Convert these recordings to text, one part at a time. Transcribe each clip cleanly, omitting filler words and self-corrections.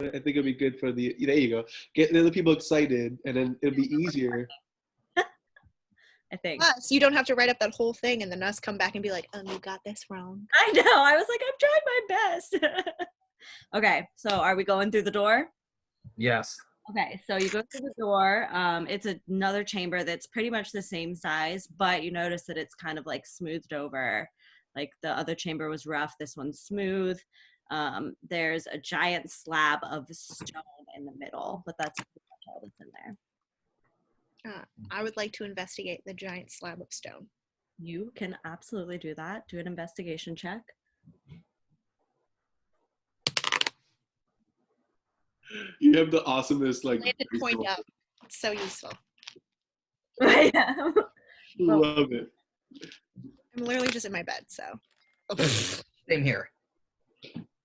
I think it'll be good for there you go. Get the other people excited, and then it'll be easier. I think. Plus, you don't have to write up that whole thing and then us come back and be like, you got this wrong. I know. I was like, I'm trying my best. Okay, so are we going through the door? Yes. Okay, so you go through the door. It's another chamber that's pretty much the same size, but you notice that it's kind of like smoothed over. Like the other chamber was rough, this one's smooth. There's a giant slab of stone in the middle, but that's pretty much all that's in there. I would like to investigate the giant slab of stone. You can absolutely do that. Do an investigation check. You have the awesomest Landed point up. It's so useful. Right. Love it. I'm literally just in my bed, so. Same here.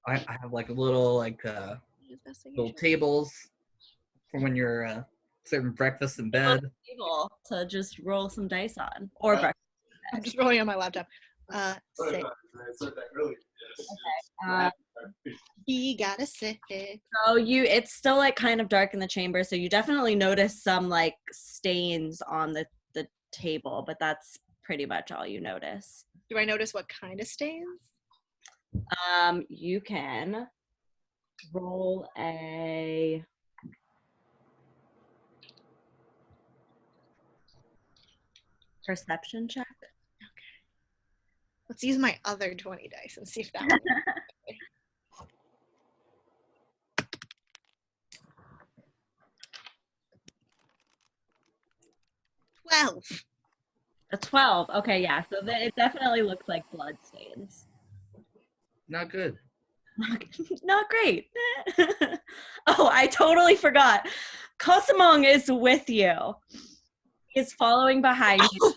I have like a little little tables for when you're serving breakfast in bed. Table to just roll some dice on, or breakfast. I'm just rolling on my laptop. 6. Okay. He got a 6. So it's still like kind of dark in the chamber, so you definitely notice some like stains on the table, but that's pretty much all you notice. Do I notice what kind of stains? You can roll a perception check. Okay. Let's use my other 20 dice and see if that works. 12. A 12. Okay, yeah. So it definitely looks like blood stains. Not good. Not great. Oh, I totally forgot. Kosamong is with you. He's following behind you.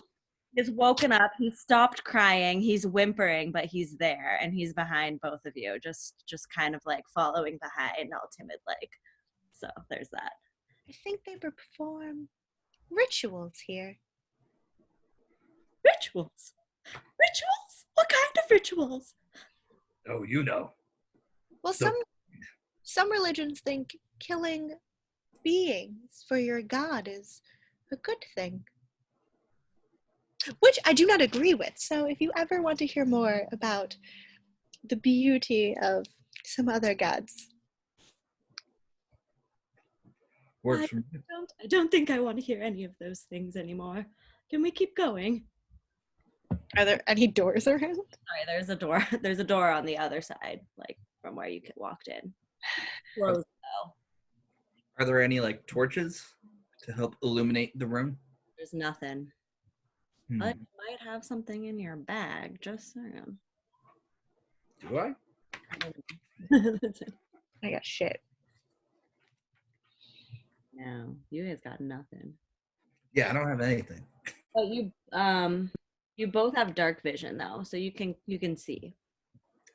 He's woken up. He's stopped crying. He's whimpering, but he's there, and he's behind both of you, just kind of like following behind, all timid like. So there's that. I think they perform rituals here. Rituals? Rituals? What kind of rituals? Oh, you know. Well, some religions think killing beings for your god is a good thing. Which I do not agree with. So if you ever want to hear more about the beauty of some other gods. Works for me. I don't think I want to hear any of those things anymore. Can we keep going? Are there any doors around? Sorry, there's a door. There's a door on the other side, like from where you walked in. Closed though. Are there any like torches to help illuminate the room? There's nothing. But you might have something in your bag, just saying. Do I? I got shit. No, you guys got nothing. Yeah, I don't have anything. But you both have dark vision though, so you can see.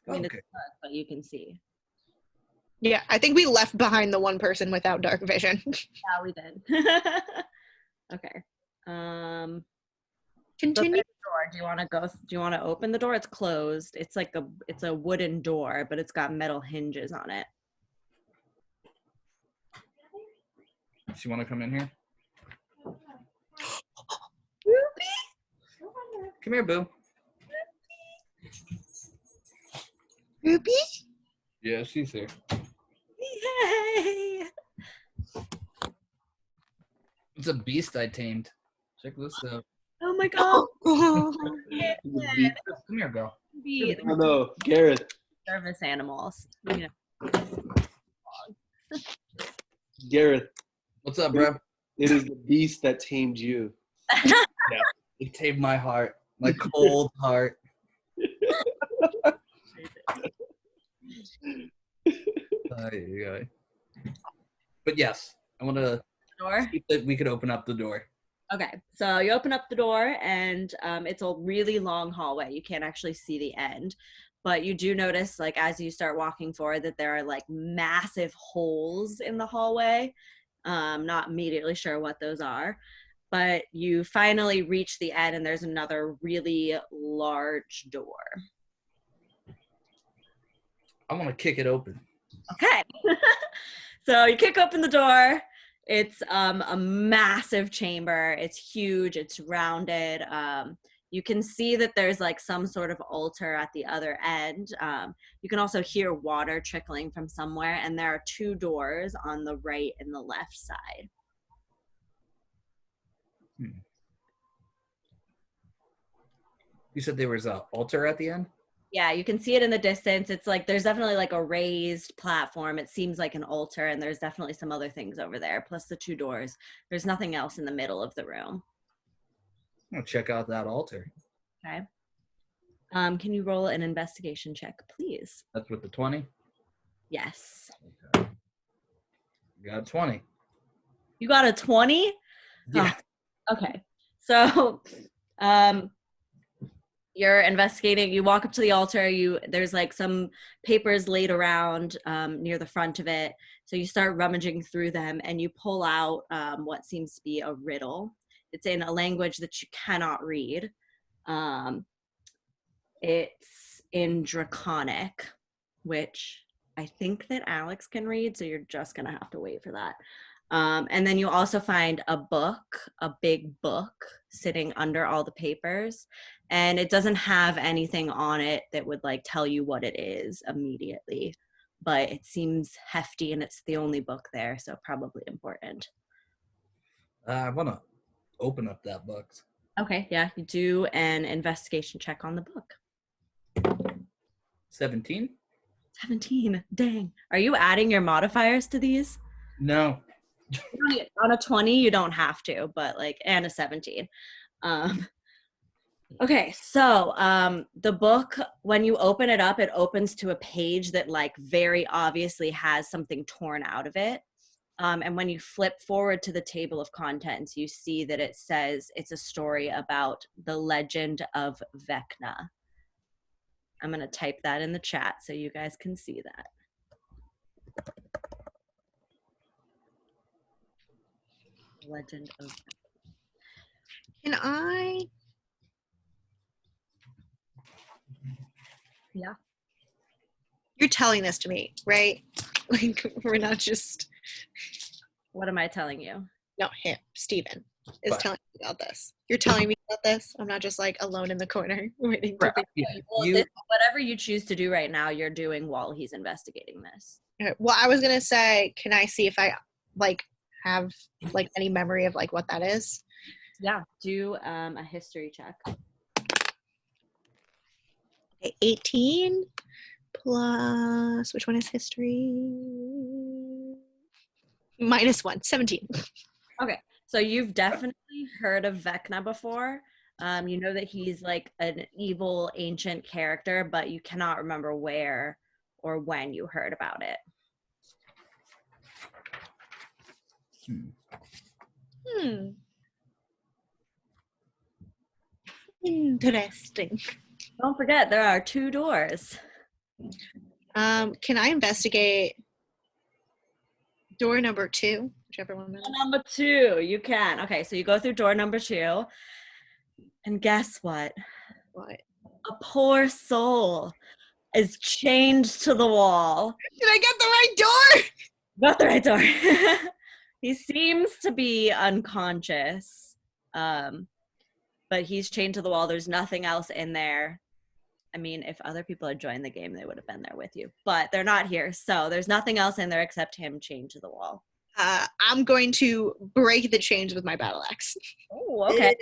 I mean, Okay. It's dark, but you can see. Yeah, I think we left behind the one person without dark vision. Yeah, we did. Okay. Continue. The door. Do you want to open the door? It's closed. It's like it's a wooden door, but it's got metal hinges on it. Do you want to come in here? Come here, Boo. Ruby? Yeah, she's here. Yay! It's a beast I tamed. Check this out. Oh my god. Come here, girl. Oh no, Gareth. Service animals. You know. Gareth. What's up, bro? It is the beast that tamed you. Yeah, it tamed my heart, my cold heart. But yes, I want to see that we could open up the door. Okay, so you open up the door, and it's a really long hallway. You can't actually see the end, but you do notice, like, as you start walking forward, that there are like massive holes in the hallway. Not immediately sure what those are, but you finally reach the end, and there's another really large door. I want to kick it open. Okay. So you kick open the door. It's a massive chamber. It's huge. It's rounded. You can see that there's like some sort of altar at the other end. You can also hear water trickling from somewhere, and there are 2 doors on the right and the left side. You said there was an altar at the end? Yeah, you can see it in the distance. It's like there's definitely like a raised platform. It seems like an altar, and there's definitely some other things over there, plus the 2 doors. There's nothing else in the middle of the room. I'll check out that altar. Okay. Can you roll an investigation check, please? That's with the 20? Yes. Okay. Got a 20. You got a 20? Yeah. Oh, okay. So, you're investigating. You walk up to the altar. There's like some papers laid around near the front of it. So you start rummaging through them, and you pull out what seems to be a riddle. It's in a language that you cannot read. It's in Draconic, which I think that Alex can read. So you're just gonna have to wait for that. And then you also find a big book sitting under all the papers, and it doesn't have anything on it that would like tell you what it is immediately, but it seems hefty and it's the only book there, so probably important. I want to open up that book. Okay, yeah, you do an investigation check on the book. 17? 17, dang. Are you adding your modifiers to these? No. On a 20, you don't have to, but like, and a 17. Okay, so the book, when you open it up, it opens to a page that like very obviously has something torn out of it. And when you flip forward to the table of contents, you see that it says it's a story about the legend of Vecna. I'm going to type that in the chat so you guys can see that. Legend of Vecna. Can I? Yeah. You're telling this to me, right? Like, we're not just. What am I telling you? No, him, Steven, is What? telling me about this. You're telling me about this? I'm not just like alone in the corner waiting to be. Yeah, Well, whatever you choose to do right now, you're doing while he's investigating this. Okay, well, I was gonna say, can I see if I like have like any memory of like what that is? Yeah, do a history check. Okay, 18 plus which one is history? -1, 17. Okay, so you've definitely heard of Vecna before. You know that he's like an evil ancient character, but you cannot remember where or when you heard about it. Interesting. Don't forget, there are 2 doors. Can I investigate door number 2, whichever one that is? Number 2, you can. Okay, so you go through door number 2, and guess what? What? A poor soul is chained to the wall. Did I get the right door? Got the right door. He seems to be unconscious, but he's chained to the wall. There's nothing else in there. I mean, if other people had joined the game, they would have been there with you, but they're not here. So there's nothing else in there except him chained to the wall. I'm going to break the chains with my battle axe. Oh, okay.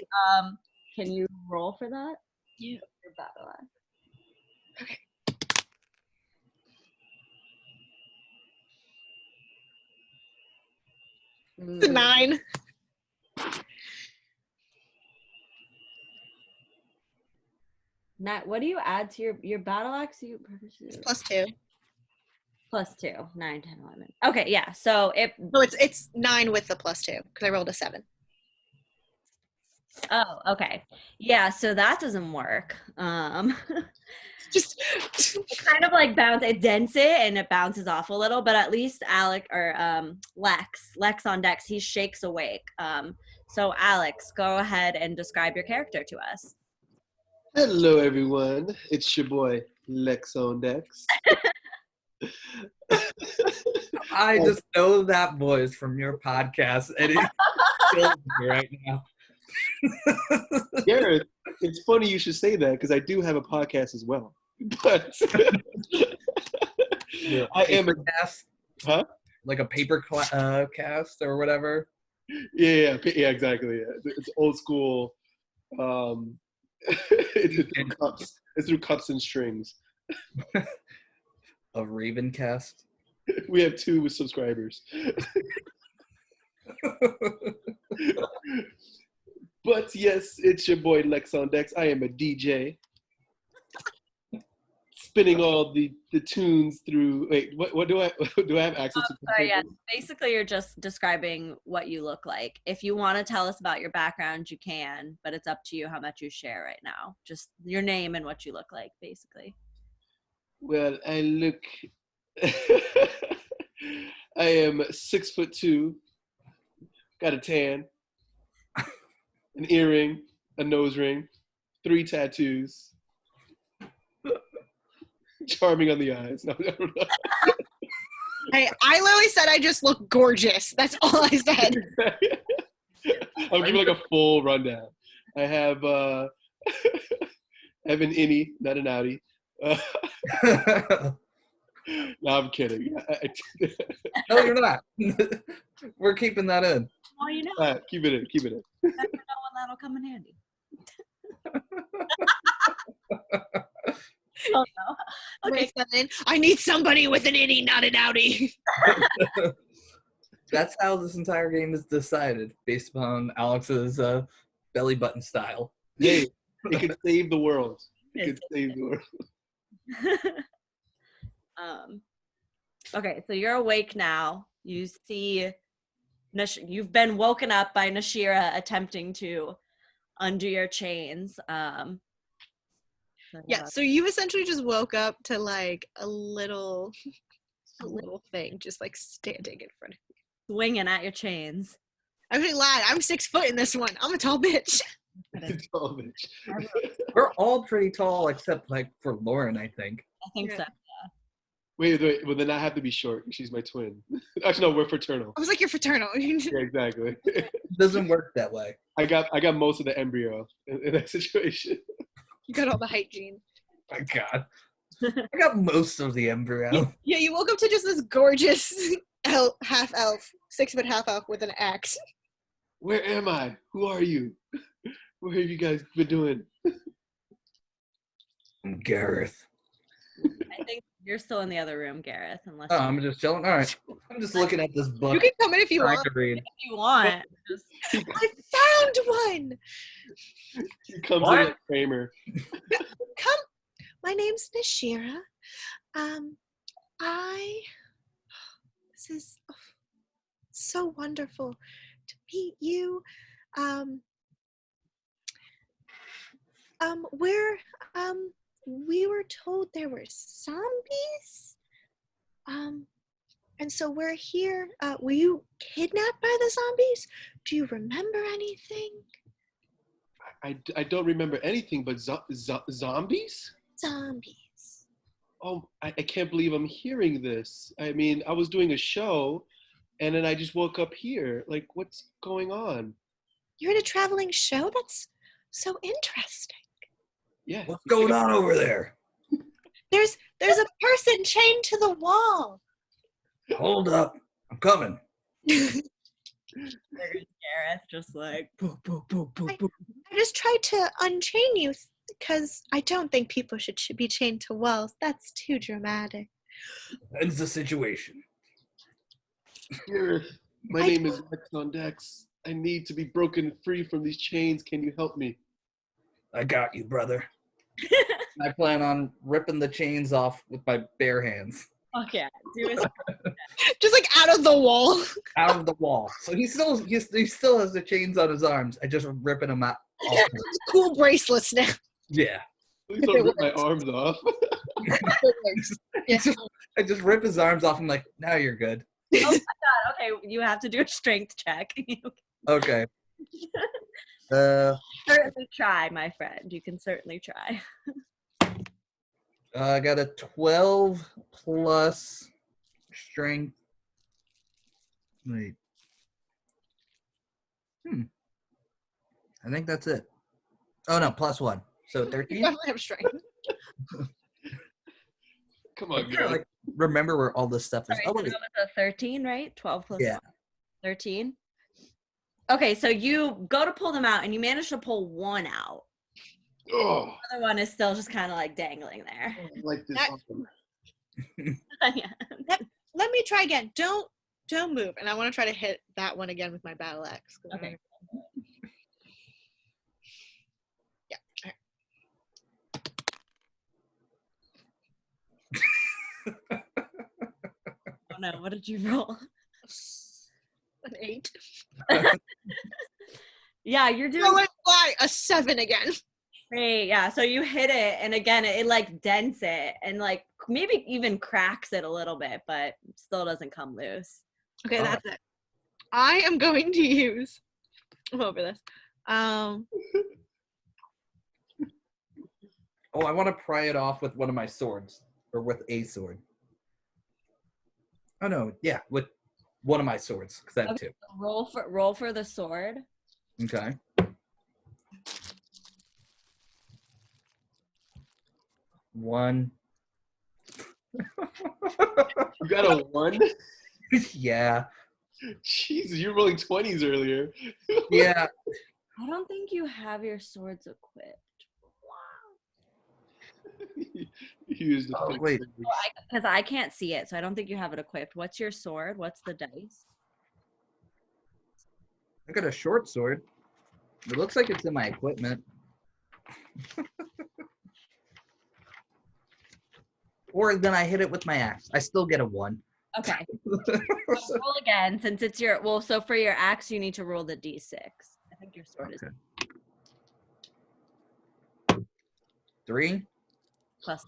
Can you roll for that? Yeah. Your battle axe. Okay. It's a 9. Nat, what do you add to your battle axe? It's +2. +2, 9, 10, 11. Okay, yeah. So it's 9 with the +2 because I rolled a 7. Oh, okay. Yeah, so that doesn't work. Just It kind of like it dents it and it bounces off a little, but at least Lex on decks, he shakes awake. So Alex, go ahead and describe your character to us. Hello, everyone. It's your boy, Lex on Dex. I just know that voice from your podcast, and it kills me right now. Gareth, it's funny you should say that because I do have a podcast as well. But I am a cast, huh? Like a paper cast or whatever. Yeah, exactly. Yeah. It's old school. It's through cups. It's through cups and strings. A Raven cast. We have 2 subscribers. But yes, it's your boy Lex on Dex. I am a DJ. Spinning all the tunes through. Wait, what do I have access to? Sorry, yeah. Basically, you're just describing what you look like. If you want to tell us about your background, you can, but it's up to you how much you share right now. Just your name and what you look like, basically. Well, I look. I am 6'2", got a tan, an earring, a nose ring, 3 tattoos, charming on the eyes. No, I don't know. I literally said I just look gorgeous. That's all I said. I'll give you like a full rundown. I have an innie, not an outie. No, I'm kidding. No, you're not. We're keeping that in. Well, you know. Keep it in. You never know when that'll come in handy. Oh, no. Okay. I need somebody with an innie, not an outie. That's how this entire game is decided, based upon Alex's belly button style. Hey, it could save the world. It could save the world. Okay, so you're awake now. You see, you've been woken up by Nashira attempting to undo your chains. Yeah, so you essentially just woke up to like a little thing just like standing in front of you. Swinging at your chains. I actually lied. I'm 6 foot in this one. I'm a tall bitch. Tall bitch. We're all pretty tall, except like for Lauren, I think. I think so. Wait. Well, then I have to be short. She's my twin. Actually, no, we're fraternal. I was like, you're fraternal. Yeah, exactly. It doesn't work that way. I got most of the embryo in that situation. You got all the height gene. My God. I got most of the embryo. Yeah, you woke up to just this gorgeous half elf, 6 foot half elf with an axe. Where am I? Who are you? What have you guys been doing? I'm Gareth. I think you're still in the other room, Gareth. Unless Oh, I'm just chilling. All right. I'm just looking at this book. You can come in if you trying want. to read. if you want. I found one. He comes What? in like Kramer. Come. My name's Nashira. This is so wonderful to meet you. We were told there were zombies. And so we're here. Were you kidnapped by the zombies? Do you remember anything? I don't remember anything but zombies? Zombies. Oh, I can't believe I'm hearing this. I mean, I was doing a show, and then I just woke up here. Like, what's going on? You're in a traveling show? That's so interesting. Yeah. What's going on over there? There's a person chained to the wall. Hold up. I'm coming. Gareth just like I just tried to unchain you because I don't think people should be chained to walls. That's too dramatic. Ends the situation. Here, my name is Lex on Dex. I need to be broken free from these chains. Can you help me? I got you, brother. I plan on ripping the chains off with my bare hands. fuck yeah. Do it. Just like out of the wall. Out of the wall. So he still has the chains on his arms. I just ripping them out. Cool bracelets now. Yeah. Please don't rip my arms off. Yeah. I just rip his arms off. I'm like, now you're good. Oh my god, okay, you have to do a strength check. Okay. Certainly try, my friend. You can certainly try. I got a 12 plus strength. Wait. I think that's it. Oh no, plus 1. So 13? Definitely have strength. Come on, I girl. like remember where all this stuff is. Sorry, Oh, so wait. that was a 13, right? 12 plus Yeah. 13. Okay, so you go to pull them out, and you manage to pull one out. Oh, The other one is still just kind of like dangling there. I like this. That- Awesome. Yeah. Let me try again. Don't move. And I want to try to hit that one again with my battle axe. Okay. Yeah. Oh no, what did you roll? An 8. Yeah, you're doing No, why? A 7 again. great. Yeah, so you hit it, and again, it like dents it, and like maybe even cracks it a little bit, but still doesn't come loose. Okay, Oh. that's it. I am going to use. I'm over this. Oh, I want to pry it off with one of my swords. Or with a sword. Oh no, yeah, with one of my swords. Because I have Okay. Roll for the sword. 2. Okay. One. You got a 1? Yeah. Jesus, you were rolling 20s earlier. Yeah. I don't think you have your swords equipped. You used the Oh, fake wait. language. Because I can't see it, so I don't think you have it equipped. What's your sword? What's the dice? I got a short sword. It looks like it's in my equipment. Or then I hit it with my axe. I still get a 1. Okay. So roll again, since it's your so for your axe you need to roll the d6. I think your sword is Okay. 3. +1.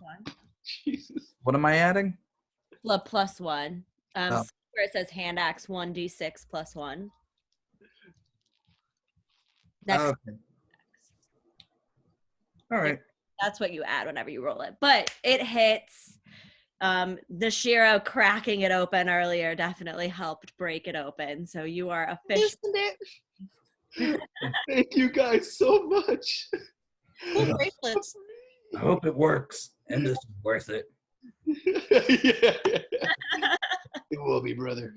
Jesus. What am I adding? +1. Oh. Where it says hand axe 1d6 +1. Next, Okay. All right. that's what you add whenever you roll it. But it hits. The Shiro cracking it open earlier definitely helped break it open. So you are officially. Loosened it. Thank you guys so much. Cool bracelets. I hope it works. And this is worth it. Yeah. It will be, brother.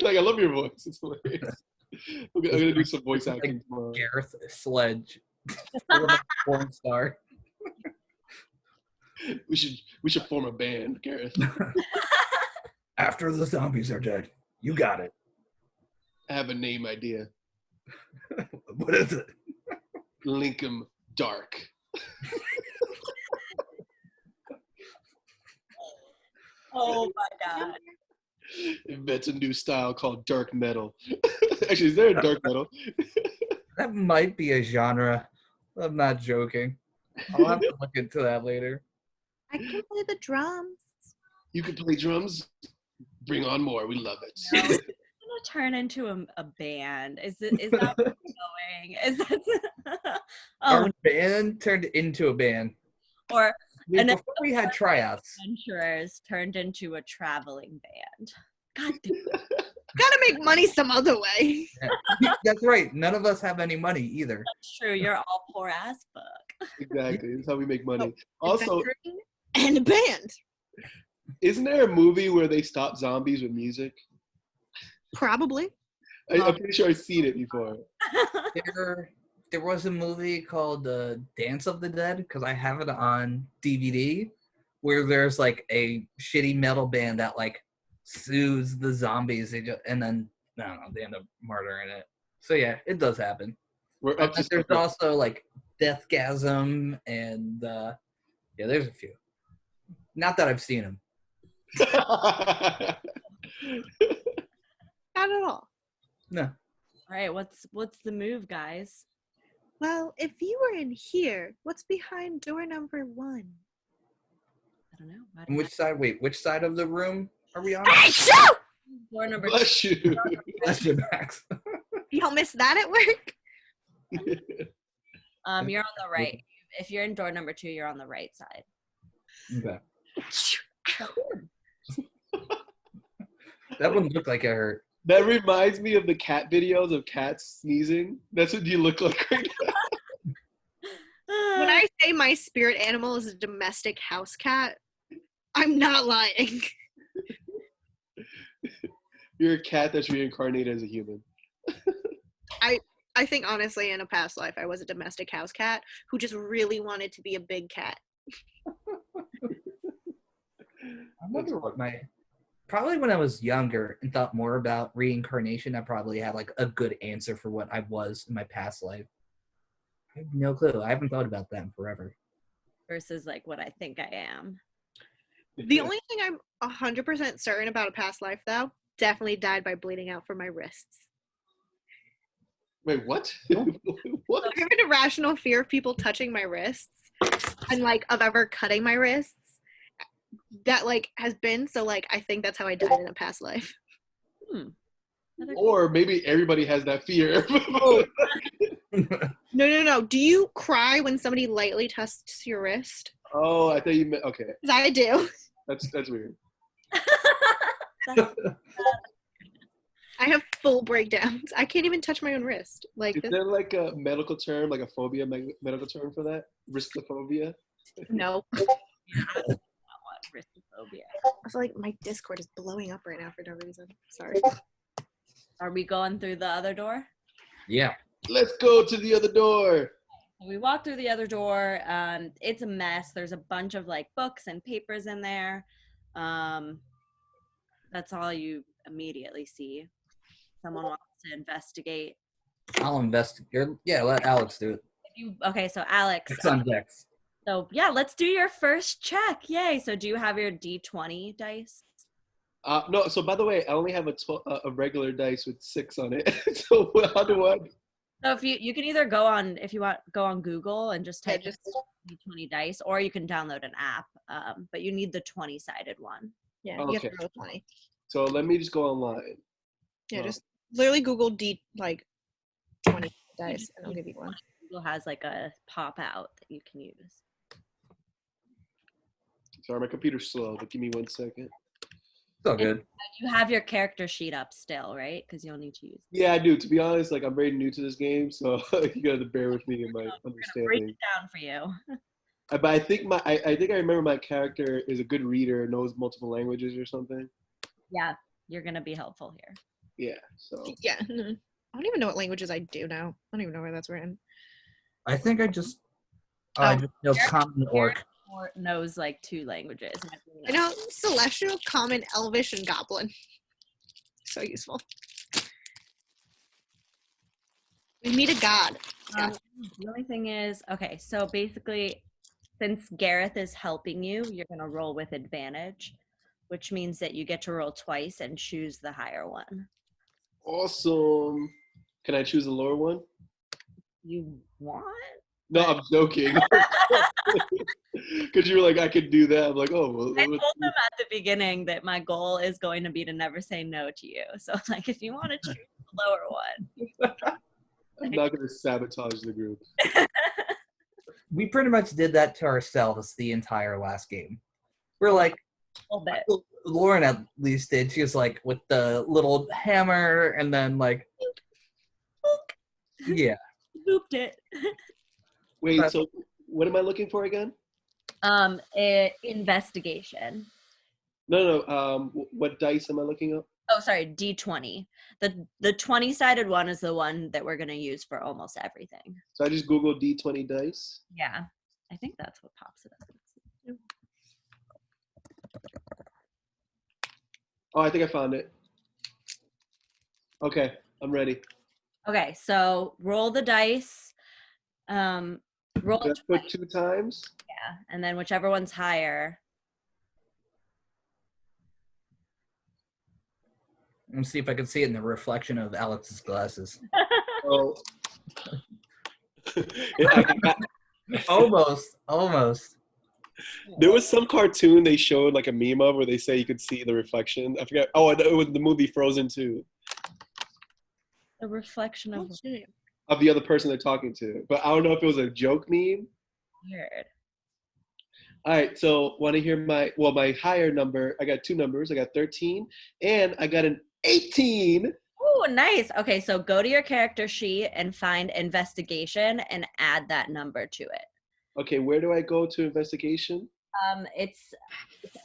Like, I love your voice. It's hilarious. I'm gonna do some voice Like acting tomorrow. Gareth Sledge. Porn star. We should form a band, Gareth. After the zombies are dead. You got it. I have a name idea. What is it? Lincoln Dark. Oh my god. Invent a new style called dark metal. Actually, is there a dark metal? That might be a genre. I'm not joking. I'll have to look into that later. I can play the drums. You can play drums. Bring on more. We love it. No, it's gonna turn into a band. Is that what's going? Is that Our band turned into a band. or Before then we had tryouts. adventurers turned into a traveling band. God damn. Gotta make money some other way. That's right. None of us have any money either. That's true. You're all poor as fuck. Exactly. That's how we make money. Also, Adventuring and a band. isn't there a movie where they stop zombies with music? Probably. I'm pretty sure I've seen it before. There was a movie called Dance of the Dead, because I have it on DVD, where there's like a shitty metal band that like soothes the zombies, and then I don't know, they end up murdering it. So yeah, it does happen. We're up to There's also like Deathgasm, and yeah, there's a few. Not that I've seen them. Not at all. No. All right, what's the move, guys? Well, if you were in here, what's behind door number 1? I don't know. And which side? Wait, which side of the room are we on? Door number Bless you. Bless you, Max. You don't miss that at work? you're on the right. If you're in door number 2, you're on the right side. Okay. That wouldn't look like it hurt. That reminds me of the cat videos of cats sneezing. That's what you look like right now. When I say my spirit animal is a domestic house cat, I'm not lying. You're a cat that's reincarnated as a human. I think honestly in a past life I was a domestic house cat who just really wanted to be a big cat. I wonder what probably when I was younger and thought more about reincarnation, I probably had like a good answer for what I was in my past life. I have no clue. I haven't thought about that in forever. Versus like what I think I am. The only thing I'm 100% certain about a past life though, definitely died by bleeding out from my wrists. Wait, what? What? I have an irrational fear of people touching my wrists and like of ever cutting my wrists. That like has been so like I think that's how I died in a past life. Or maybe everybody has that fear. No. Do you cry when somebody lightly touches your wrist? Oh, I thought you meant okay. 'Cause I do. That's weird. I have full breakdowns. I can't even touch my own wrist. Like Is there like a medical term, like a phobia medical term for that? Wristophobia? no. Wristophobia. I feel like my Discord is blowing up right now for no reason. Sorry. Are we going through the other door? Yeah. Let's go to the other door. We walk through the other door. It's a mess. There's a bunch of like books and papers in there. That's all you immediately see. Someone wants to investigate. I'll investigate. Yeah, let Alex do it. Okay, so Alex. It's on Dex. So yeah, let's do your first check. Yay! So do you have your D20 dice? No. So by the way, I only have a regular dice with 6 on it. So how do I? So if you can either go on go on Google and just type just D20 dice, or you can download an app. But you need the 20-sided one. yeah, you have to Okay. roll 20. So let me just go online. Yeah, just literally Google like 20 dice and I'll give you one. Google has like a pop out that you can use. Sorry, my computer's slow, but give me 1 second. It's all good. You have your character sheet up still, right? Because you'll need to use it. Yeah, I do. To be honest, like I'm very new to this game, so you gotta bear with me in my Break understanding. it down for you. But I think I think I remember my character is a good reader, knows multiple languages or something. Yeah, you're gonna be helpful here. Yeah. So. Yeah. I don't even know what languages I do now. I don't even know where that's written. I think I just know common orc. Or knows like 2 languages. I know Celestial, Common, Elvish, and Goblin. So useful. We meet a god. The only thing is, okay, so basically, since Gareth is helping you, you're gonna roll with advantage, which means that you get to roll twice and choose the higher one. Awesome. Can I choose the lower one? You want? No, I'm joking. Because you were like, I could do that. I'm like, oh. Well, I told them at the beginning that my goal is going to be to never say no to you. So, like, if you want to choose the lower one. I'm not going to sabotage the group. We pretty much did that to ourselves the entire last game. We're like, A little bit. Lauren at least did. She was like with the little hammer and then like, yeah. Booped it. Wait, so what am I looking for again? Investigation. No. What dice am I looking up? Oh, sorry, D20. The 20-sided one is the one that we're going to use for almost everything. So I just Google D20 dice. Yeah, I think that's what pops it up. Oh, I think I found it. Okay, I'm ready. Okay, so roll the dice. Roll Just put 2 times. Yeah, and then whichever one's higher. Let me see if I can see it in the reflection of Alex's glasses. Oh. Almost. There was some cartoon they showed like a meme of where they say you could see the reflection. I forget. Oh, it was the movie Frozen 2. The reflection of the other person they're talking to. But I don't know if it was a joke meme. weird. All right, so want to hear my higher number? I got two numbers. I got 13 and I got an 18. Oh, nice. Okay, so go to your character sheet and find investigation and add that number to it. Okay, where do I go to investigation? It's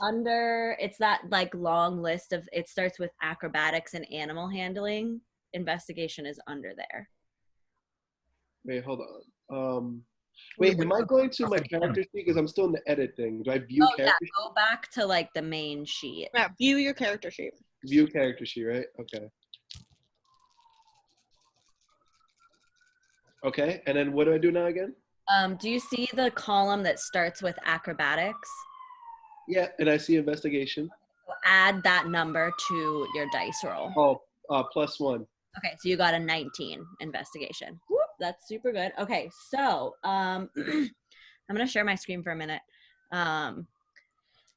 under, it's that like long list of, it starts with acrobatics and animal handling. Investigation is under there. Wait, hold on. Wait, am I going to my character sheet? Because I'm still in the edit thing. Do I view character sheet? Go back to like the main sheet. Yeah, view your character sheet. View character sheet, right? Okay. Okay, and then what do I do now again? Do you see the column that starts with acrobatics? Yeah, and I see investigation. So add that number to your dice roll. Oh, +1. Okay, so you got a 19 investigation. Whoop, that's super good. Okay, so I'm gonna share my screen for a minute.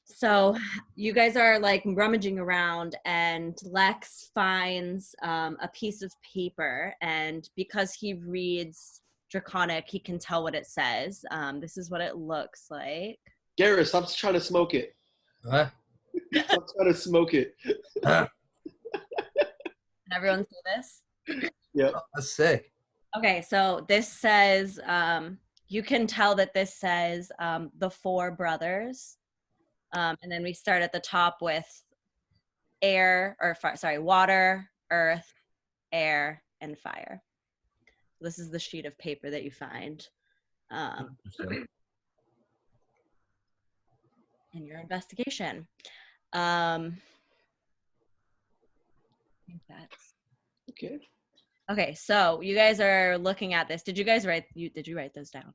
So you guys are like rummaging around, and Lex finds a piece of paper, and because he reads Draconic, he can tell what it says. This is what it looks like. Garrus, stop trying to smoke it. Huh? Stop trying to smoke it. Can everyone see this? Yep. Oh, that's sick. Okay, so this says, you can tell that this says the four brothers. And then we start at the top with water, earth, air, and fire. This is the sheet of paper that you find in your investigation. I think that's Okay. okay. So you guys are looking at this. Did you write those down?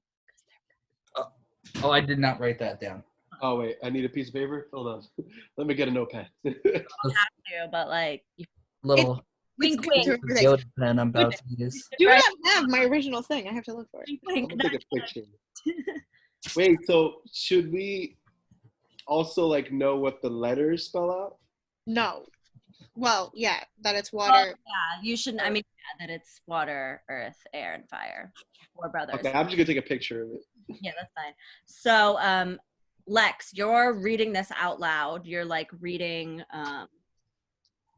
Oh, I did not write that down. Oh wait, I need a piece of paper. Hold on. Let me get a notepad. You don't have to, but like Little wink, wink. Yoda pen I'm about to use. Do not have my original thing. I have to look for it. I'm gonna take a picture. Wait, so should we also like know what the letters spell out? No. Well, yeah, that it's Well, water. yeah, you shouldn't. I mean, yeah, that it's water, earth, air, and fire. Four brothers. Okay, I'm just gonna take a picture of it. Yeah, that's fine. So, Lex, you're reading this out loud. You're like reading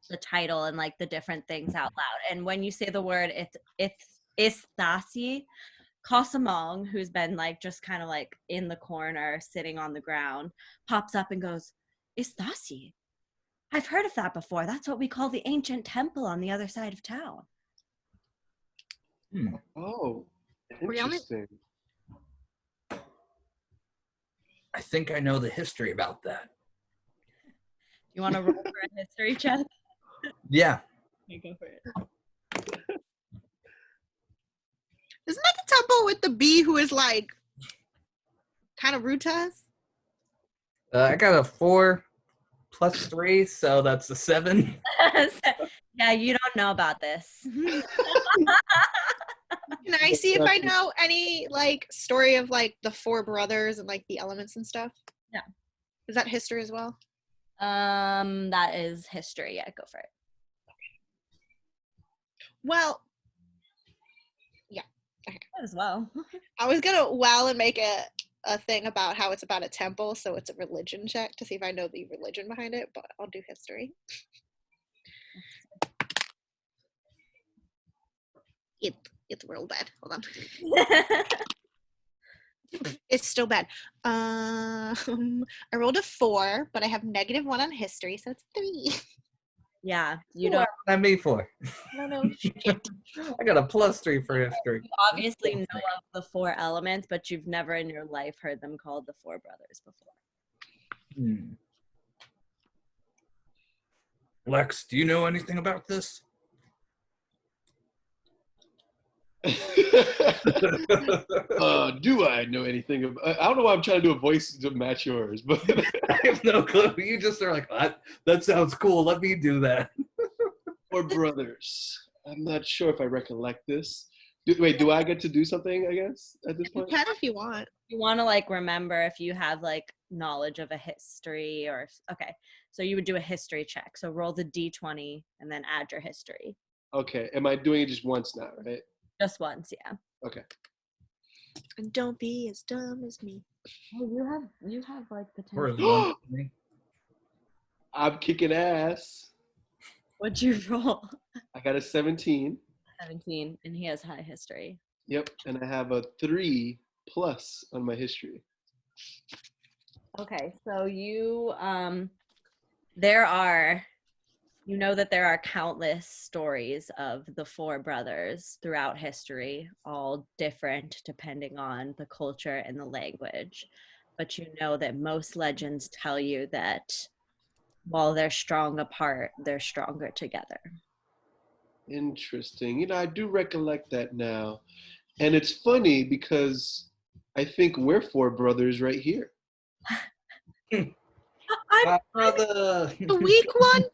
the title and like the different things out loud. And when you say the word, it's Istasi, Kosamong, who's been like just kind of like in the corner, sitting on the ground, pops up and goes, Istasi. I've heard of that before. That's what we call the ancient temple on the other side of town. Oh, we on it? interesting. I think I know the history about that. You want to roll for a history check? Yeah. Okay, go for it. Isn't that the temple with the bee who is like kind of rude to us? I got a 4 plus 3, so that's a 7. Yeah, you don't know about this. Can I see if I know any like story of like the four brothers and like the elements and stuff? Yeah. Is that history as well? That is history. Yeah, go for it. Well, yeah. Okay. Might as well. I was gonna and make a thing about how it's about a temple, so it's a religion check to see if I know the religion behind it, but I'll do history. It's real bad. Hold on. It's still bad. I rolled a 4, but I have -1 on history, so it's 3. Yeah, you don't. What am I made for? No, shit. I got a +3 for history. You obviously know of the four elements, but you've never in your life heard them called the four brothers before. Lex, do you know anything about this? Do I know anything about? I don't know why I'm trying to do a voice to match yours, but I have no clue. You just are like, that sounds cool. Let me do that. Four brothers. I'm not sure if I recollect this. Do I get to do something, I guess, at this You point? can if you want. You want to like remember if you have like knowledge of a history or okay. So you would do a history check. So roll the d20 and then add your history. Okay. Am I doing it just once now, right? Just once, yeah. Okay. And don't be as dumb as me. Oh, you have like Or potential. is one? I'm kicking ass. What'd you roll? I got a 17. 17, and he has high history. Yep, and I have a 3+ on my history. Okay, so you you know that there are countless stories of the four brothers throughout history, all different depending on the culture and the language. But you know that most legends tell you that while they're strong apart, they're stronger together. Interesting. You know, I do recollect that now. And it's funny because I think we're 4 brothers right here. I'm Brother. The weak one?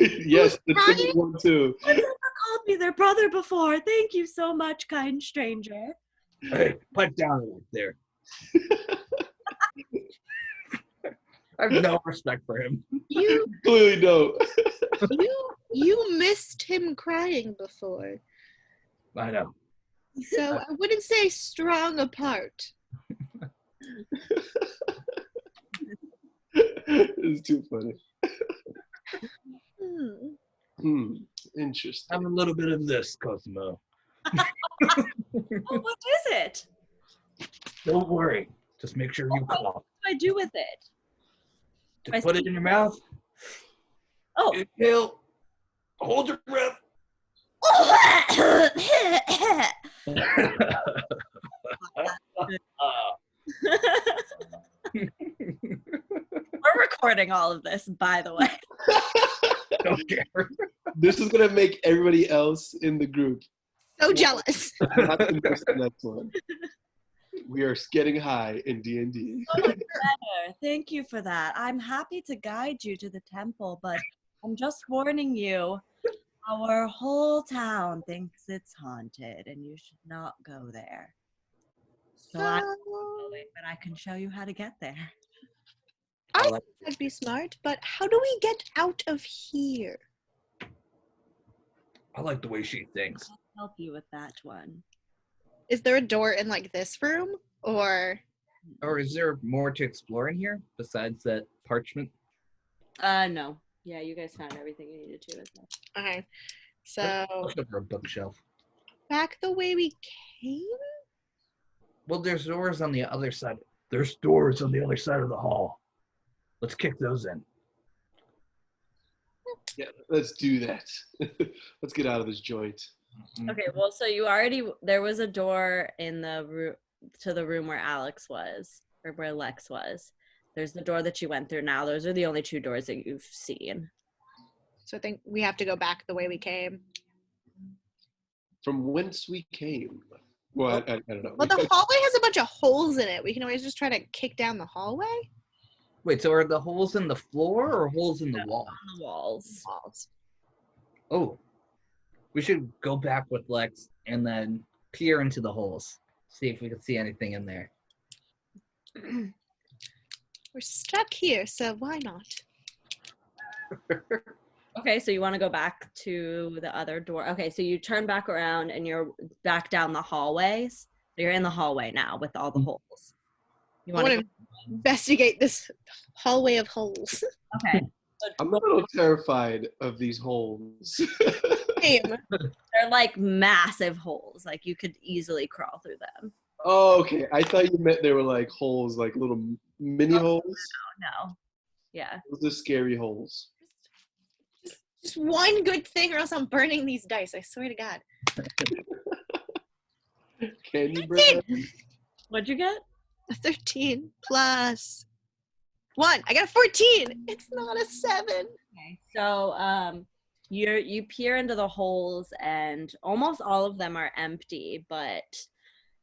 Yes, the Who's timid one too. Who's ever called me their brother before? Thank you so much, kind stranger. Hey, pipe down right there. I have no respect for him. You Clearly don't. you missed him crying before. I know. So I wouldn't say strong apart. It's too funny. Interesting. Have a little bit of this, Cosmo. Oh, what is it? Don't worry. Just make sure you cough. What do I do with it? Just put it in your mouth. Oh. Inhale. Hold your breath. We're recording all of this, by the way. Don't care. This is gonna make everybody else in the group So jealous. not to miss the next one. We are getting high in D&D. So much better. Thank you for that. I'm happy to guide you to the temple, but I'm just warning you, our whole town thinks it's haunted and you should not go there. So I'm not going, but I can show you how to get there. I think that'd be smart, but how do we get out of here? I like the way she thinks. I'll help you with that one. Is there a door in like this room? Or Or is there more to explore in here besides that parchment? No. Yeah, you guys found everything you needed to. okay. So Look up for a bookshelf. back the way we came? Well, there's doors on the other side. There's doors on the other side of the hall. Let's kick those in. Yeah, let's do that. Let's get out of this joint. Okay, well, so there was a door in the room to the room where Alex was, or where Lex was. There's the door that you went through now. Those are the only 2 doors that you've seen. So I think we have to go back the way we came. From whence we came. Well, I don't know. Well, the hallway has a bunch of holes in it. We can always just try to kick down the hallway. Wait, so are the holes in the floor or holes in the wall? On the walls. Oh, we should go back with Lex and then peer into the holes. See if we can see anything in there. We're stuck here, so why not? Okay, so you want to go back to the other door. Okay, so you turn back around and you're back down the hallways. You're in the hallway now with all the holes. You I want want to investigate this hallway of holes. Okay. I'm a little terrified of these holes. Same. They're like massive holes. Like you could easily crawl through them. Oh, okay. I thought you meant they were like holes, like little mini holes. No. Yeah. Those are scary holes. Just one good thing or else I'm burning these dice. I swear to God. Can you, Brad? What'd you get? A 13 plus 1. I got a 14. It's not a 7. Okay. So you peer into the holes and almost all of them are empty, but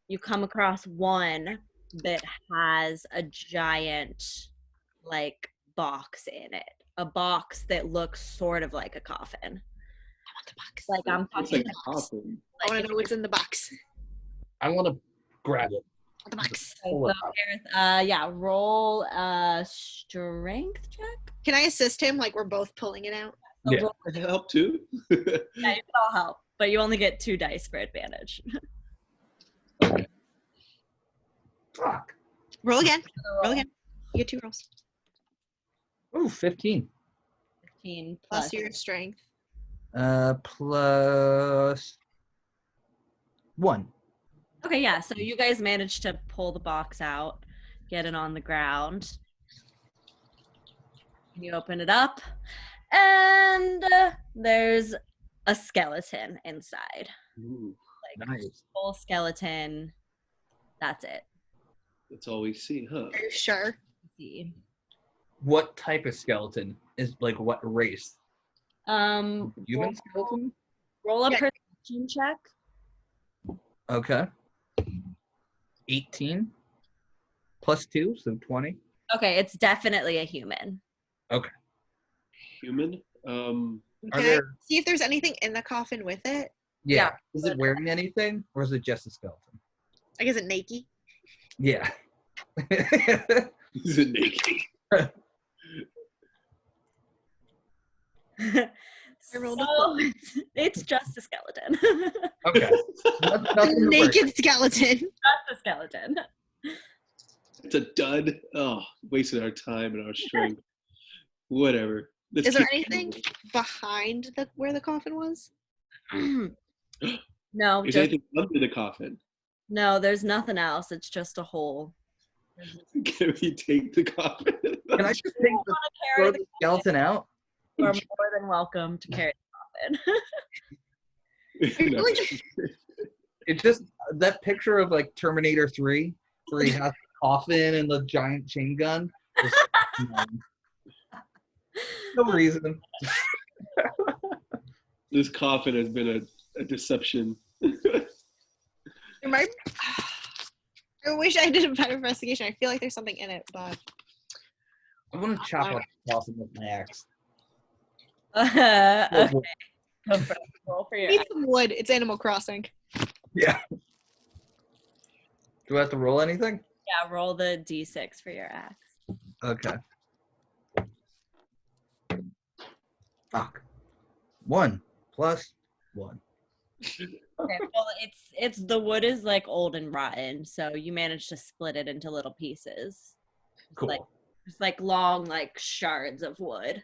you come across one that has a giant like box in it. A box that looks sort of like a coffin. I want the box. Like I'm It's talking like coffin. I want to know what's in the box. I want to grab it. The box. Pull it out. yeah, roll a strength check. Can I assist him? Like we're both pulling it out. So Yeah. roll- Can I help too? yeah, you can all help, but you only get 2 dice for advantage. Fuck. Roll again. Another Roll again. You get 2 rolls. Ooh, 15. 15 Plus plus. your strength. Plus 1. Okay, yeah. So you guys managed to pull the box out, get it on the ground. You open it up, and there's a skeleton inside. Ooh, Like Nice. full skeleton. That's it. that's all we see, huh? Are you sure? See. What type of skeleton is like what race? Human skeleton? Roll a Yeah. perception check. Okay. 18 plus 2, so 20. Okay, it's definitely a human. Human? Are Can I there? see if there's anything in the coffin with it? Yeah. Yeah. Is it wearing anything, or is it just a skeleton? Like, is it naked? Yeah. Is it naked? I rolled a So it's just a skeleton. Okay. Nothing to worry. Naked skeleton. Just a skeleton. It's a dud. Oh, wasted our time and our strength. Whatever. Let's Is there keep anything going. behind where the coffin was? No, Is just anything under the coffin? no. There's nothing else. It's just a hole. Can we take the coffin? Can I just take the, Carry throw the the skeleton out? You are more than welcome to carry the coffin. No. Really just- It just that picture of like Terminator 3, where he has the coffin and the giant chain gun. No reason. This coffin has been a deception. Am I wish I did a better investigation. I feel like there's something in it, but I want to chop up the coffin with my axe. Okay. Go for it. Roll for I your need some wood. It's Animal Crossing. Yeah. Do I have to roll anything? yeah. Roll the d6 for your axe. Okay. Fuck. 1 plus 1. Okay. Well, it's the wood is like old and rotten, so you managed to split it into little pieces. Cool. Like it's like long like shards of wood.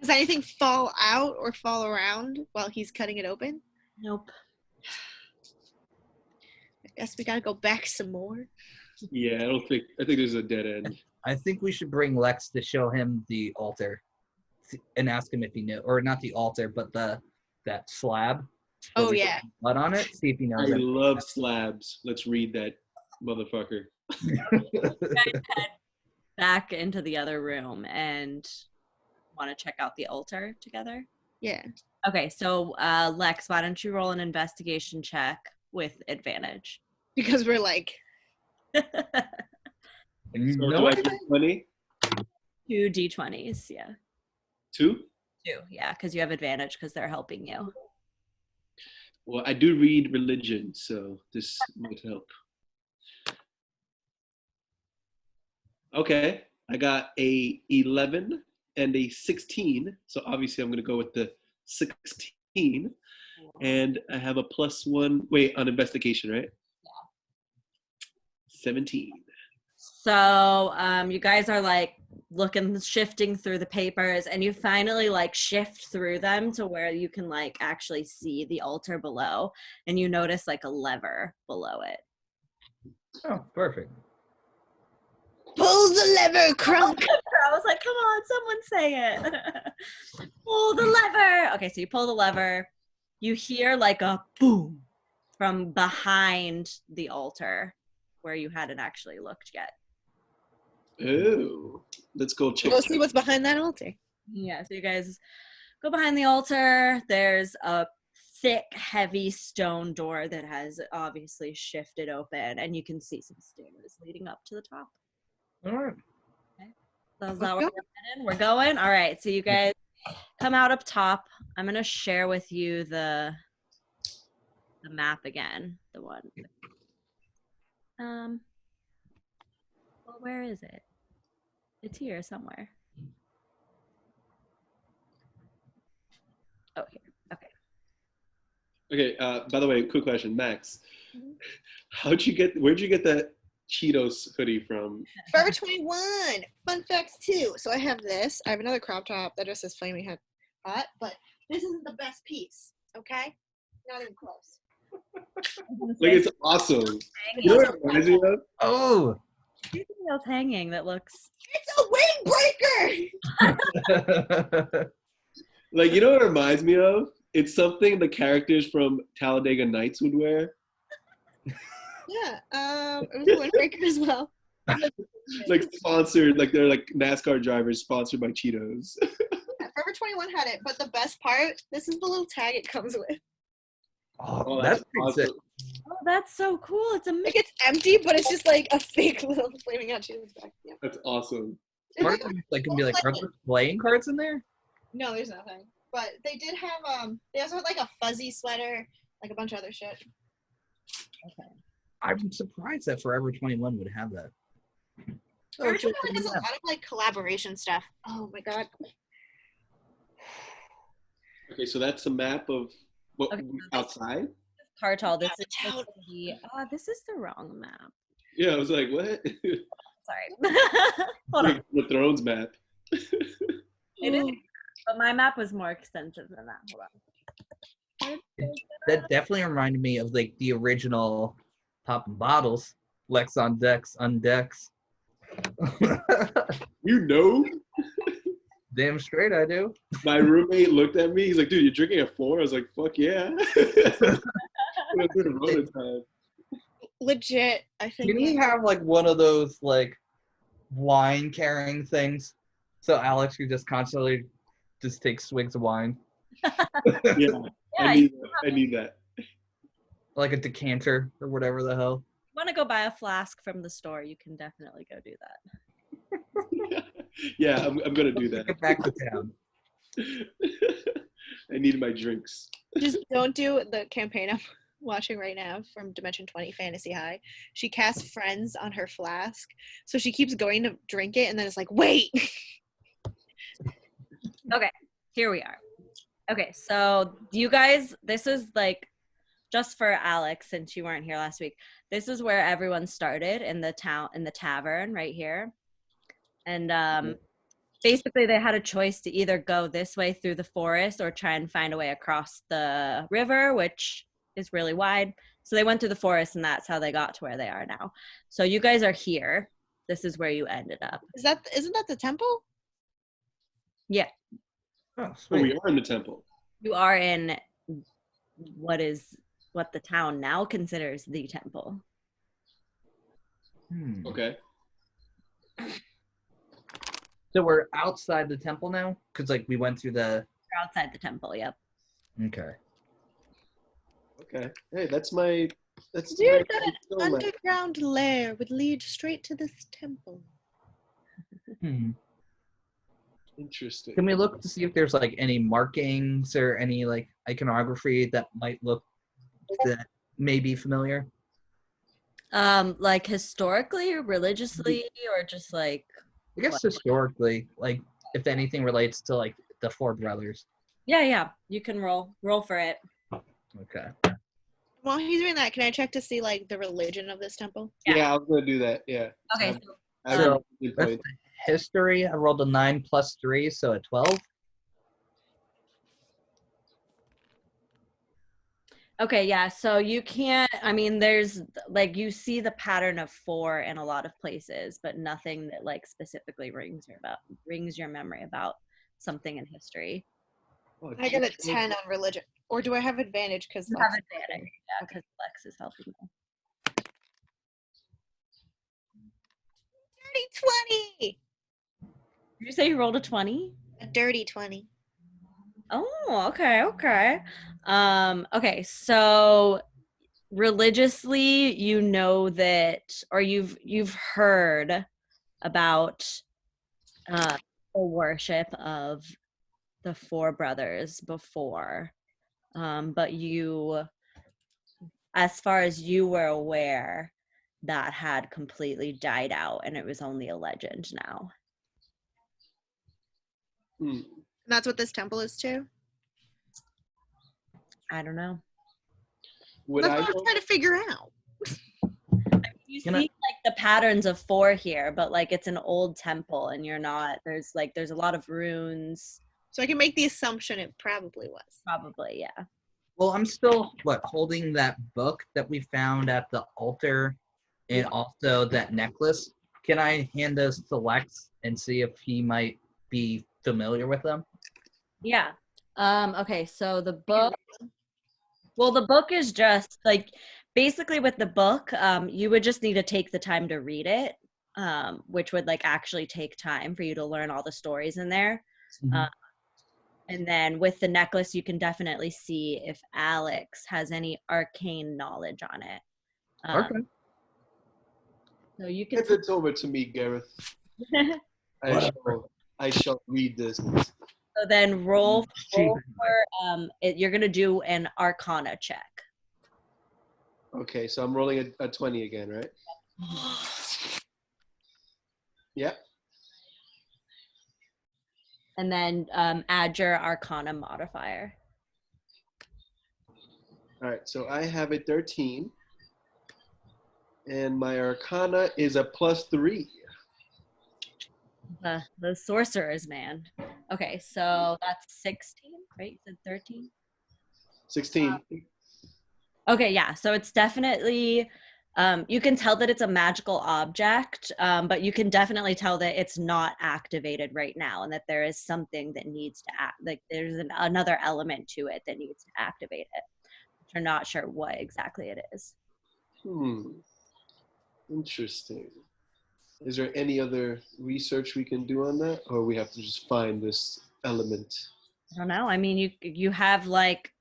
Does anything fall out or fall around while he's cutting it open? Nope. I guess we gotta go back some more. Yeah, I think there's a dead end. I think we should bring Lex to show him the altar and ask him if he knew, or not the altar, but that slab. Oh, with yeah. blood on it. See if he I knows it. love slabs. Let's read that motherfucker. You guys head back into the other room and want to check out the altar together. Yeah. Okay, so Lex, why don't you roll an investigation check with advantage? Because we're like, And you So know do I it? get 20? 2 d20s, yeah. 2? 2, yeah, because you have advantage because they're helping you. Well, I do read religion, so this might help. Okay, I got a 11 and a 16, so obviously I'm going to go with the 16. And I have a +1, wait, on investigation, right? Yeah. 17. So you guys are like shifting through the papers, and you finally like shift through them to where you can like actually see the altar below, and you notice like a lever below it. Oh, perfect. pull the lever, Crunk. I was like, come on, someone say it. Pull the lever. Okay, so you pull the lever. You hear like a boom from behind the altar where you hadn't actually looked yet. Oh, let's go check. Go see what's behind that altar. Yeah, so you guys go behind the altar. There's a thick, heavy stone door that has obviously shifted open, and you can see some stairs leading up to the top. All right. So is that where we're heading? We're going? All right, so you guys come out up top. I'm going to share with you the map again, the one. Well, where is it? It's here somewhere. Oh, here. Okay. Okay, by the way, quick question, Max. Where'd you get that Cheetos hoodie from? Forever 21. Fun facts too. So I have this. I have another crop top that just says flaming hot, but this isn't the best piece. Okay, not even close. Like, it's awesome. You know what it reminds me of? Oh. Anything else hanging that looks? It's a windbreaker. Like, you know what it reminds me of? It's something the characters from Talladega Nights would wear. Yeah. It was a windbreaker as well. Like sponsored, like they're like NASCAR drivers sponsored by Cheetos. Yeah, Forever 21 had it, but the best part, this is the little tag it comes with. Oh, that's pretty sick. Oh, that's so cool. It's a Like it's empty, but it's just like a fake little flaming hot Cheetos back. Yeah. That's awesome. Are there playing cards in there? No, there's nothing. But they did have they also had like a fuzzy sweater, like a bunch of other shit. Okay. I'm surprised that Forever 21 would have that. Forever 21 has a lot of like collaboration stuff. Oh my god. Okay, so that's a map of what Okay, outside? Cartal. This Yeah, is the town. this is the wrong map. Yeah, I was like, what? Sorry. Hold on. The Thrones map. It is, but my map was more extensive than that. Hold on. That definitely reminded me of like the original Poppin' Bottles. Lex on decks, undecks. You know? Damn straight I do. My roommate looked at me. He's like, dude, you're drinking at 4? I was like, fuck yeah. It's been a Rona time. Legit, I think. Didn't we have like one of those like wine carrying things? So Alex could just constantly just take swigs of wine. Yeah, Yeah, I need that. Like a decanter or whatever the hell. you want to go buy a flask from the store, you can definitely go do that. Yeah, I'm gonna do that. Get back to town. I need my drinks. Just don't do the campaign I'm watching right now from Dimension 20 Fantasy High. She casts friends on her flask, so she keeps going to drink it, and then it's like, wait. Okay, here we are. Okay, so you guys, this is like, just for Alex, since you weren't here last week, this is where everyone started in the tavern right here. And basically they had a choice to either go this way through the forest or try and find a way across the river, which is really wide. So they went through the forest, and that's how they got to where they are now. So you guys are here. This is where you ended up. Isn't that the temple? Yeah, Oh, Oh, sweet. we are in the temple. you are in what the town now considers the temple. Okay. So we're outside the temple now? Because like we went through the... You're outside the temple, yep. Okay. Okay. Hey, that's my. Dude got an underground lair would lead straight to this temple. Interesting. Can we look to see if there's like any markings or any like iconography that might look that may be familiar? Like historically, religiously, or just like I guess historically, like if anything relates to like the four brothers. yeah, you can roll for it. Okay. While he's doing that, can I check to see like the religion of this temple? Yeah, I was gonna do that. Yeah. Okay, I have So, a good that's point. the history. I rolled a 9 plus 3, so a 12. okay, yeah. So you can't. I mean, there's like you see the pattern of 4 in a lot of places, but nothing that like specifically rings your memory about something in history. Oh, I got a 10 on religion. Or do I have advantage because You have advantage, yeah, because Lex is helping you. dirty 20? Did you say you rolled a 20? A dirty 20. Oh, okay. Okay, so religiously, you know that, or you've heard about the worship of the four brothers before, but you, as far as you were aware, that had completely died out, and it was only a legend now. And that's what this temple is too? I don't know. Would That's I what I was trying to figure out. You Can see I- like the patterns of 4 here, but like it's an old temple and you're not, there's a lot of runes. So I can make the assumption it probably was. Probably, yeah. Well, I'm still holding that book that we found at the altar, and also that necklace. Can I hand those to Lex and see if he might be familiar with them? Yeah. Okay, so the book, well, the book is just like, basically with the book, you would just need to take the time to read it, which would like actually take time for you to learn all the stories in there. Mhm. And then with the necklace, you can definitely see if Alex has any arcane knowledge on it. Okay. So you can. Give it over to me, Gareth. I shall read this. So then roll for you're gonna do an Arcana check. Okay, so I'm rolling a 20 again, right? Yeah. And then add your Arcana modifier. All right, so I have a 13. And my Arcana is a +3. The sorcerer's man. Okay, so that's 16, right? You said 13? 16. Okay, yeah. So it's definitely, you can tell that it's a magical object, but you can definitely tell that it's not activated right now and that there is something that needs to act, like there's another element to it that needs to activate it. But you're not sure what exactly it is. Interesting. Is there any other research we can do on that, or we have to just find this element? I don't know. I mean, you have like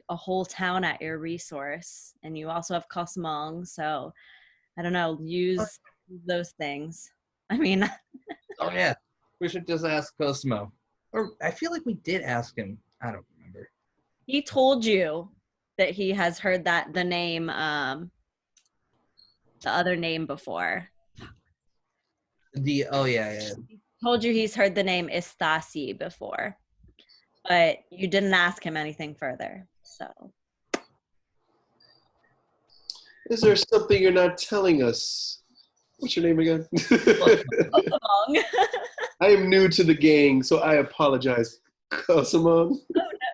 a whole town at your resource, and you also have Cosmong, so I don't know, use those things. I mean, Oh yeah, we should just ask Cosmo. Or I feel like we did ask him. I don't remember. he told you that he has heard that the name, the other name before. Oh yeah. He told you he's heard the name Istasi before, but you didn't ask him anything further. So Is there something you're not telling us? What's your name again? Cosmong. I am new to the gang, so I apologize. Kosamon?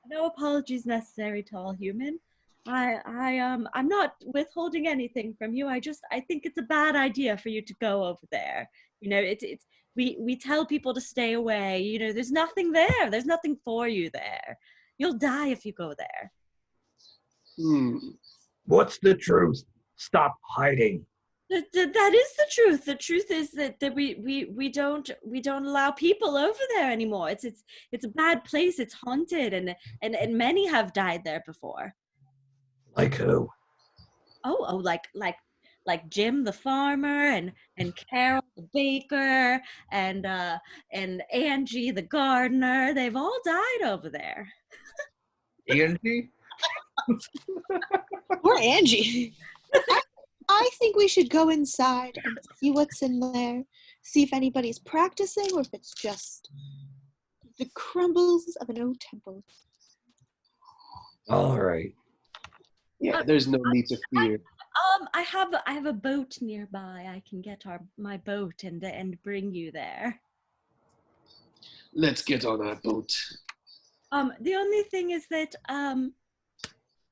No apologies necessary to all human. I'm not withholding anything from you. I think it's a bad idea for you to go over there. You know, we tell people to stay away. You know, there's nothing there. There's nothing for you there. You'll die if you go there. What's the truth? Stop hiding. That is the truth. The truth is that we don't allow people over there anymore. It's a bad place. It's haunted, and many have died there before. Like who? Oh, like Jim the farmer, and Carol the baker, and Angie the gardener. They've all died over there. Angie? Poor Angie. I think we should go inside and see what's in there. See if anybody's practicing or if it's just the crumbles of an old temple. All right. Yeah, there's no need to fear. I have a boat nearby. I can get my boat and bring you there. Let's get on our boat. The only thing is that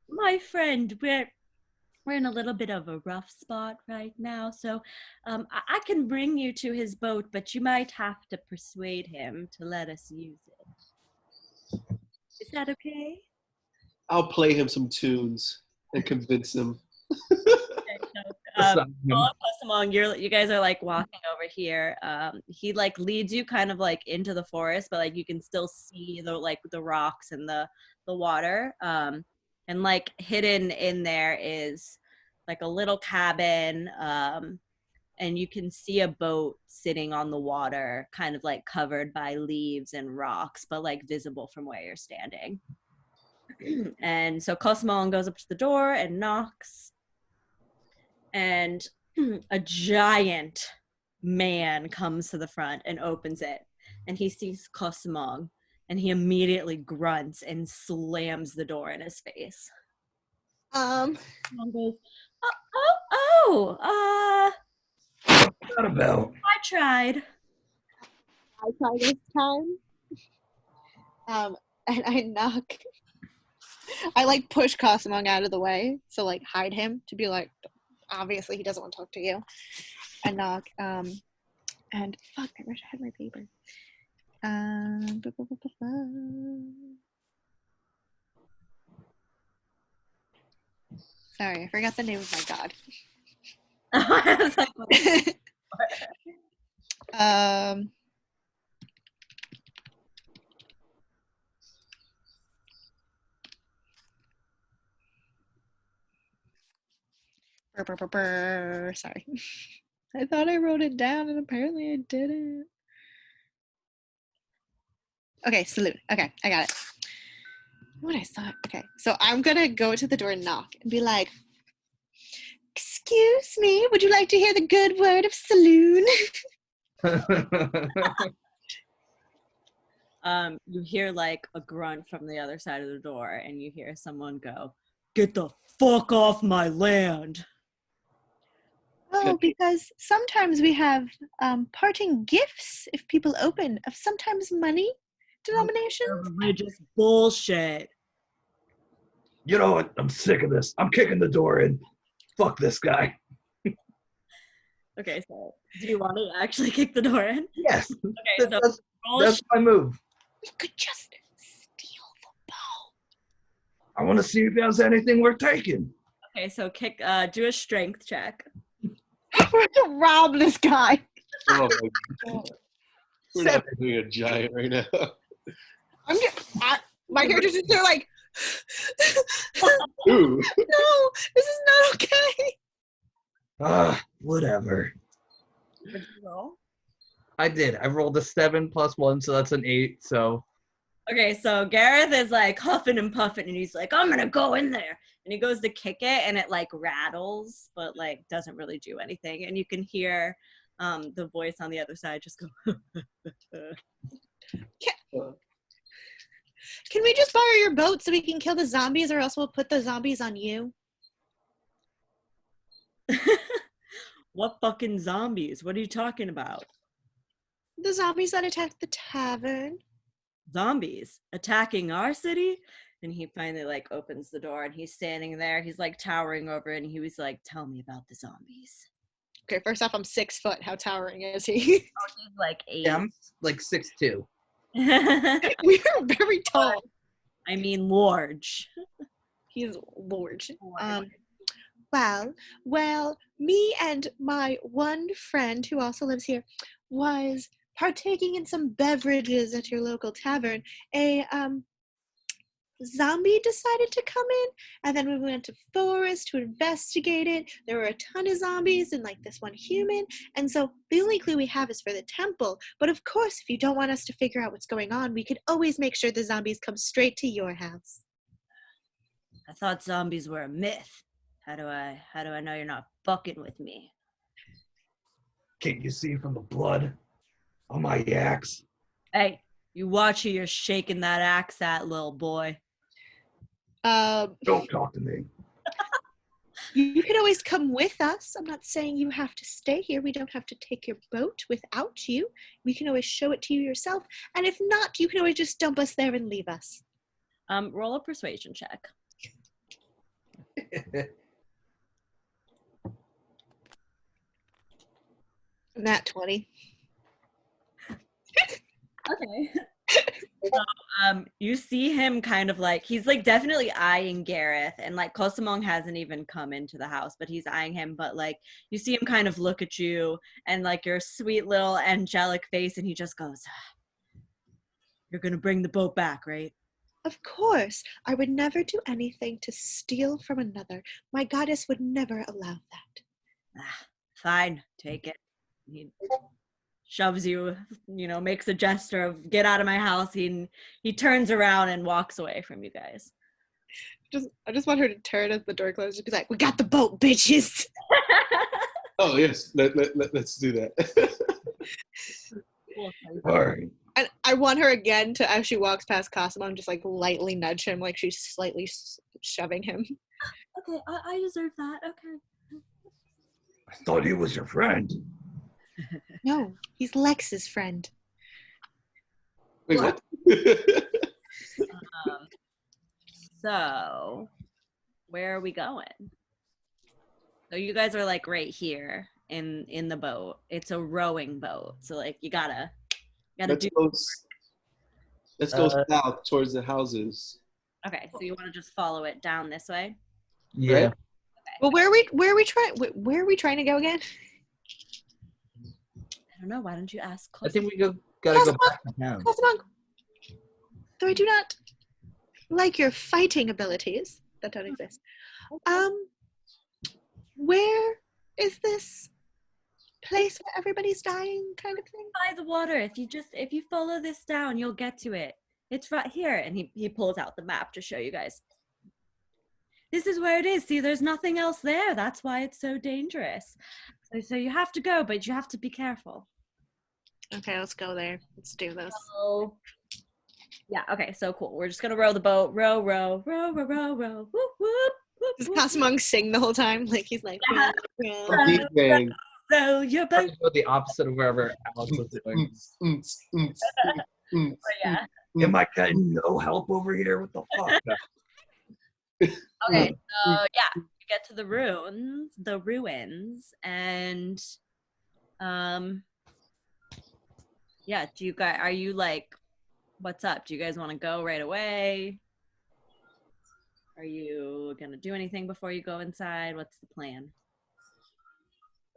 my friend, we're in a little bit of a rough spot right now, so I can bring you to his boat, but you might have to persuade him to let us use it. Is that okay? I'll play him some tunes and convince him. You guys are like walking over here. He like leads you kind of like into the forest, but like you can still see the rocks and the water. And like hidden in there is like a little cabin, and you can see a boat sitting on the water, kind of like covered by leaves and rocks, but like visible from where you're standing. And so Cosmon goes up to the door and knocks, and a giant man comes to the front and opens it, and he sees Cosmon, and he immediately grunts and slams the door in his face. Cosmon goes, What's that about? I tried. I try this time. And I knock. I like push Cosmong out of the way, so like hide him to be like, obviously he doesn't want to talk to you. I knock. And fuck, I wish I had my paper. Sorry, I forgot the name of my god. I was like, what? Sorry. I thought I wrote it down and apparently I didn't. Okay, salute. Okay, I got it. What I thought. Okay, so I'm gonna go to the door and knock and be like, "Excuse me, would you like to hear the good word of saloon?" You hear like a grunt from the other side of the door, and you hear someone go, "Get the fuck off my land!" Oh, because sometimes we have parting gifts if people open of sometimes money denominations. Religious bullshit. You know what? I'm sick of this. I'm kicking the door in. Fuck this guy. Okay, so do you want to actually kick the door in? Yes. Okay, so roll a That's my move. We could just steal the bow. I want to see if there's anything worth taking. Okay, so do a strength check. We're to rob this guy. Oh my god. We're not doing a giant right now. My character's just there like, Ooh. no, this is not okay. Whatever. What did you roll? I did. I rolled a 7 + 1, so that's an 8. So Okay, so Gareth is like huffing and puffing, and he's like, "I'm gonna go in there," and he goes to kick it, and it like rattles, but like doesn't really do anything, and you can hear the voice on the other side just go. Can we just borrow your boat so we can kill the zombies, or else we'll put the zombies on you? What fucking zombies? What are you talking about? The zombies that attacked the tavern. Zombies attacking our city? And he finally like opens the door, and he's standing there. He's like towering over, and he was like, "Tell me about the zombies." Okay, first off, I'm 6 foot. How towering is he? He's like 8. yeah, I'm like 6'2". We are very tall. I mean, large. He's large. Well, me and my one friend who also lives here was partaking in some beverages at your local tavern. A zombie decided to come in, and then we went to forest to investigate it. There were a ton of zombies and like this one human, and so the only clue we have is for the temple. But of course, if you don't want us to figure out what's going on, we could always make sure the zombies come straight to your house. I thought zombies were a myth. How do I know you're not fucking with me? Can't you see from the blood on my axe? Hey, you watch who you're shaking that axe at, little boy. Don't talk to me. You could always come with us. I'm not saying you have to stay here. We don't have to take your boat without you. We can always show it to you yourself. And if not, you can always just dump us there and leave us. Roll a persuasion check. Nat 20. Okay. So, you see him kind of like, he's like definitely eyeing Gareth, and like Kosamong hasn't even come into the house, but he's eyeing him. But like you see him kind of look at you and like your sweet little angelic face, and he just goes, "You're gonna bring the boat back, right?" Of course. I would never do anything to steal from another. My goddess would never allow that. Fine, take it. He shoves you, makes a gesture of get out of my house. He turns around and walks away from you guys. I just want her to turn as the door closes and be like, "We got the boat, bitches." Oh yes, let's do that. All right. And I want her again to, as she walks past Cosmo, just like lightly nudge him, like she's slightly shoving him. Okay, I deserve that. Okay. I thought he was your friend. No, he's Lex's friend. Wait, what? So, where are we going? So you guys are like right here in the boat. It's a rowing boat, so like you gotta let's do. go south towards the houses. Okay, so you want to just follow it down this way. Yeah. Right? Well, where are we trying to go again? I don't know. Why don't you ask? I think we gotta Yes, go back to town. Cosmog. Though I do not like your fighting abilities that don't exist. Where is this place where everybody's dying kind of thing? By the water. If you follow this down, you'll get to it. It's right here. And he pulls out the map to show you guys. This is where it is. See, there's nothing else there. That's why it's so dangerous. So you have to go, but you have to be careful. Okay, let's go there. Let's do this. So, yeah, okay, so cool. We're just gonna row the boat. Row, row, row, row, row, row. Whoop, whoop, whoop, Does whoop. Cosmog sing the whole time? Like he's like, Yeah. DJing. Row your Trying boat. to go the opposite of wherever Alex was doing. Yeah. Am I getting no help over here? What the fuck? Okay, so yeah, you get to the ruins, and yeah, are you like, what's up? Do you guys want to go right away? Are you gonna do anything before you go inside? What's the plan?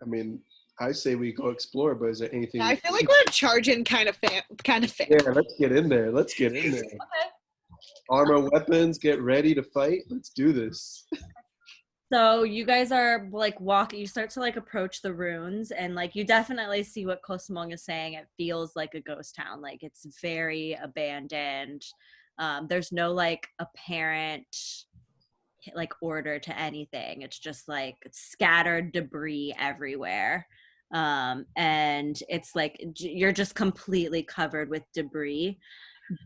I mean, I say we go explore, but is there anything? I feel like we're charging kind of fast. Yeah, let's get in there. Okay. Armor, weapons, get ready to fight. Let's do this. So you guys are like walking, you start to like approach the ruins, and like you definitely see what Kosamong is saying. It feels like a ghost town. Like it's very abandoned. There's no like apparent like order to anything. It's just like scattered debris everywhere. And it's like you're just completely covered with debris.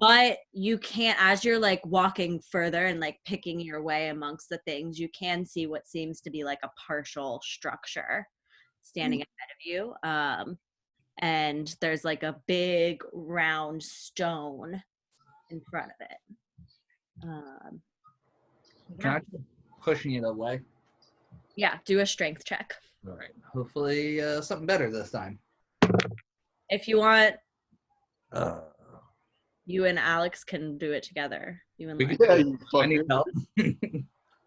But you can't, as you're like walking further and like picking your way amongst the things, you can see what seems to be like a partial structure standing ahead of you. And there's like a big round stone in front of it. Can I try pushing it away? Yeah, do a strength check. All right. Hopefully something better this time. If you want, Uh, you and Alex can do it together. You and We Lex. Yeah, you I need fucker. help.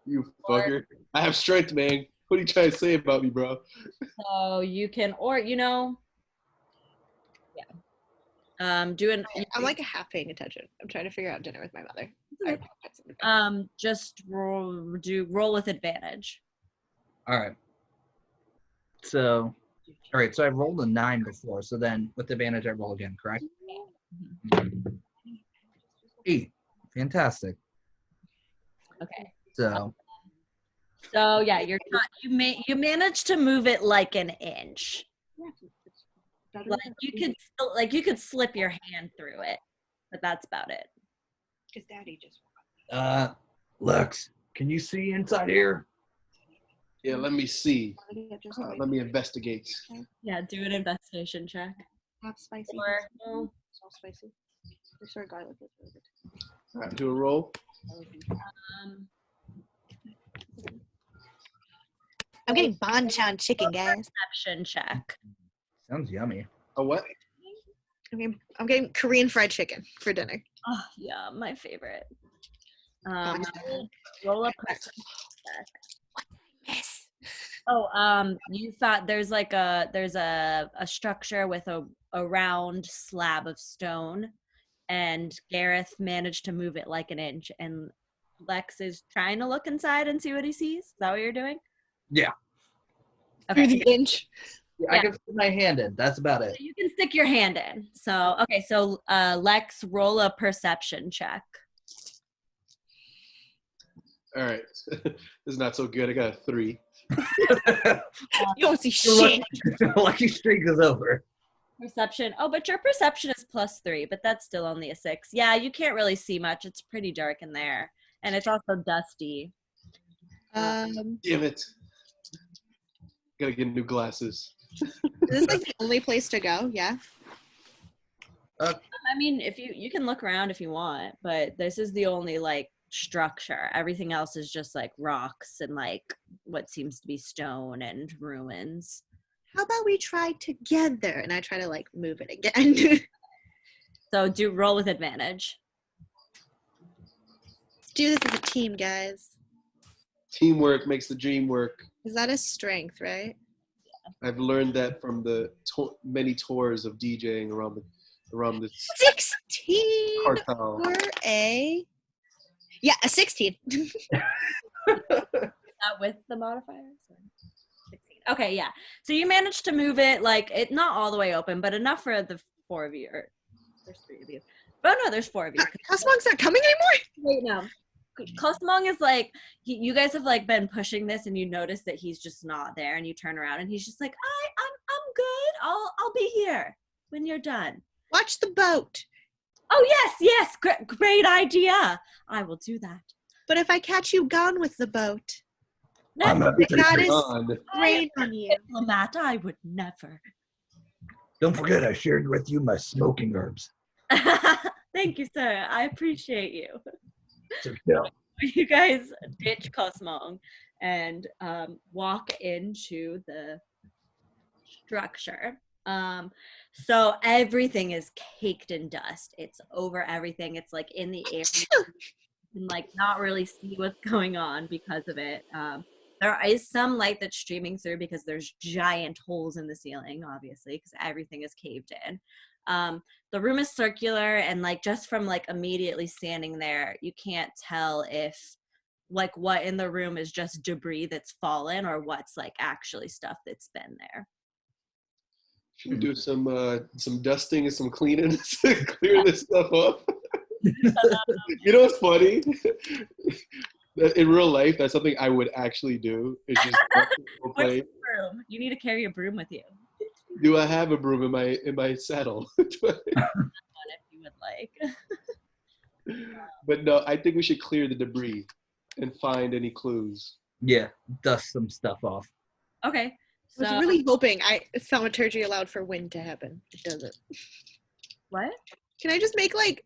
You fucker. I have strength, man. What are you trying to say about me, bro? So you can, or you know, yeah. I'm like half paying attention. I'm trying to figure out dinner with my mother. Just roll with advantage. All right. So, all right. So I rolled a 9 before. So then with advantage, I roll again, correct? 8. Fantastic. Okay. So Yeah, you managed to move it like an inch. Like you could slip your hand through it, but that's about it. Because Daddy just. Lex, can you see inside here? Yeah, let me see. Let me investigate. Yeah, do an investigation check. Half spicy. Or So spicy. For sure, garlic is really good. All right, do a roll. I'm getting banchan chicken, guys. Perception check. sounds yummy. A what? I'm getting Korean fried chicken for dinner. Oh yeah, my favorite. Roll up perception check. Yes. Oh, you thought there's a structure with a round slab of stone, and Gareth managed to move it like an inch, and Lex is trying to look inside and see what he sees. Is that what you're doing? Yeah. Through Okay. the inch. I can put my hand in. That's about it. You can stick your hand in. So Lex, roll a perception check. All right. This is not so good. I got a 3. You don't see shit. Lucky streak is over. Perception. Oh, but your perception is +3, but that's still only a 6. Yeah, you can't really see much. It's pretty dark in there, and it's also dusty. Damn it. Gotta get new glasses. Is this like the only place to go? Yeah. I mean, if you can look around if you want, but this is the only like structure. Everything else is just like rocks and like what seems to be stone and ruins. How about we try together? And I try to like move it again. So do roll with advantage. Let's do this as a team, guys. Teamwork makes the dream work. Is that a strength, right? I've learned that from the many tours of DJing around the 16 cartel. or a 16. Not with the modifiers? 16. Okay, yeah. So you managed to move it, like, it not all the way open, but enough for the 4 of you. Or there's 3 of you. Oh, no, there's 4 of you. Cosmog's not coming anymore? Wait, no. Cosmong is like, you guys have, like, been pushing this, and you notice that he's just not there, and you turn around, and he's just like, I'm good. I'll be here when you're done. Watch the boat. Oh, yes. Great idea. I will do that. But if I catch you gone with the boat, I'm a God is On. rain on you. Diplomat, I would never. Don't forget, I shared with you my smoking herbs. Thank you, sir. I appreciate you. So, yeah. You guys ditch Cosmong and walk into the structure. So everything is caked in dust. It's over everything. It's like in the air. You can like not really see what's going on because of it. There is some light that's streaming through because there's giant holes in the ceiling, obviously, because everything is caved in. The room is circular, and like just from like immediately standing there, you can't tell if like what in the room is just debris that's fallen or what's like actually stuff that's been there. Should we do some dusting and some cleaning to clear this stuff up? You know what's funny? In real life, that's something I would actually do. It's just Where's the broom? You need to carry a broom with you. Do I have a broom in my saddle? If you would like. But no, I think we should clear the debris and find any clues. Yeah, dust some stuff off. Okay. I was So really hoping thaumaturgy allowed for wind to happen. It doesn't. what? Can I just make like,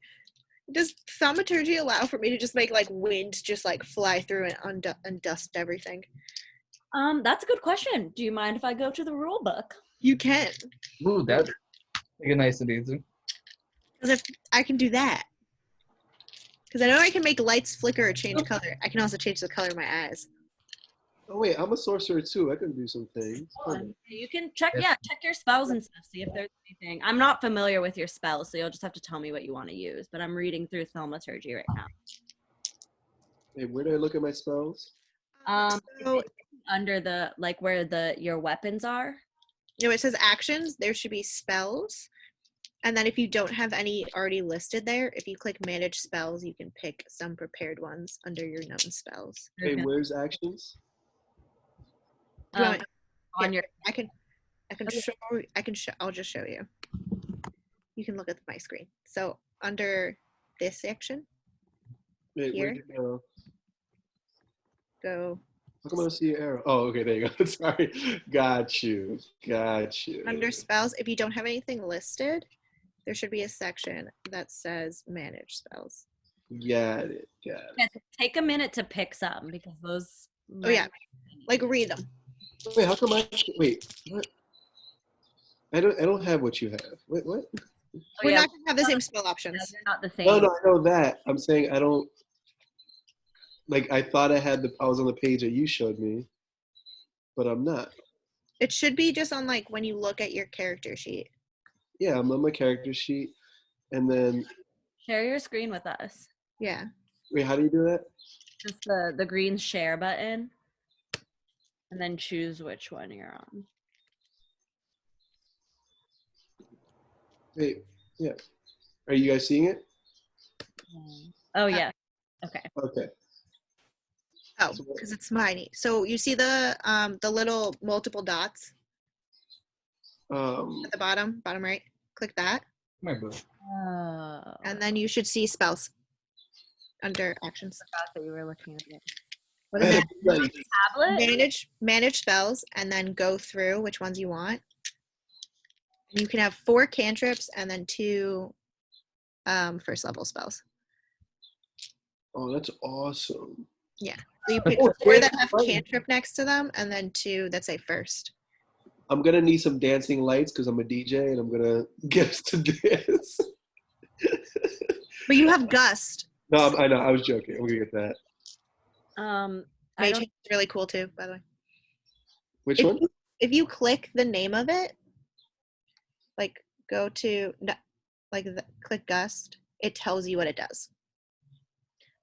does thaumaturgy allow for me to just make like wind just like fly through and undust everything? That's a good question. Do you mind if I go to the rule book? You can. Ooh, that's like a nice and easy. Because if I can do that. Because I know I can make lights flicker or change color. I can also change the color of my eyes. Oh wait, I'm a sorcerer too. I can do some things. You can check your spells and stuff, see if there's anything. I'm not familiar with your spells, so you'll just have to tell me what you want to use, but I'm reading through thaumaturgy right now. Hey, where do I look at my spells? So, Under the like where your weapons are. you know, it says actions. There should be spells. And then if you don't have any already listed there, if you click manage spells, you can pick some prepared ones under your known spells. Hey, where's actions? Do you want- On your I can show, I'll just show you. You can look at my screen. So under this section, Wait, Here. where'd you go? go How come I don't see your arrow? Oh, okay, there you go. Sorry. Got you. under spells. If you don't have anything listed, there should be a section that says manage spells. Got it. Yeah, take a minute to pick some because those. Oh yeah, like read them. Wait, how come wait, what? I don't have what you have. Wait, what? We're not gonna have the same spell options. They're not the same. No, I know that. I'm saying I don't. Like I thought I was on the page that you showed me, but I'm not. It should be just on like when you look at your character sheet. Yeah, I'm on my character sheet, and then Share your screen with us. Yeah. wait, how do you do that? Just the green share button, and then choose which one you're on. Wait, yeah. Are you guys seeing it? Oh yeah. Okay. Okay. Oh, because it's mine. So you see the little multiple dots at the bottom right. Click that, My boo. Oh. and then you should see spells under actions. I forgot that you were looking at it. What is it? Nice. Tablet? Manage spells and then go through which ones you want. You can have 4 cantrips and then 2 first level spells. Oh, that's awesome. So you pick Oh, 4 that dancing have lights. cantrip next to them and then 2 that say first. I'm gonna need some dancing lights because I'm a DJ and I'm gonna get us to dance. But you have gust. No, I know. I was joking. I'm gonna get that. I Mage don't. Hand is really cool too, by the way. Which one? If you click the name of it, like go to click gust, it tells you what it does.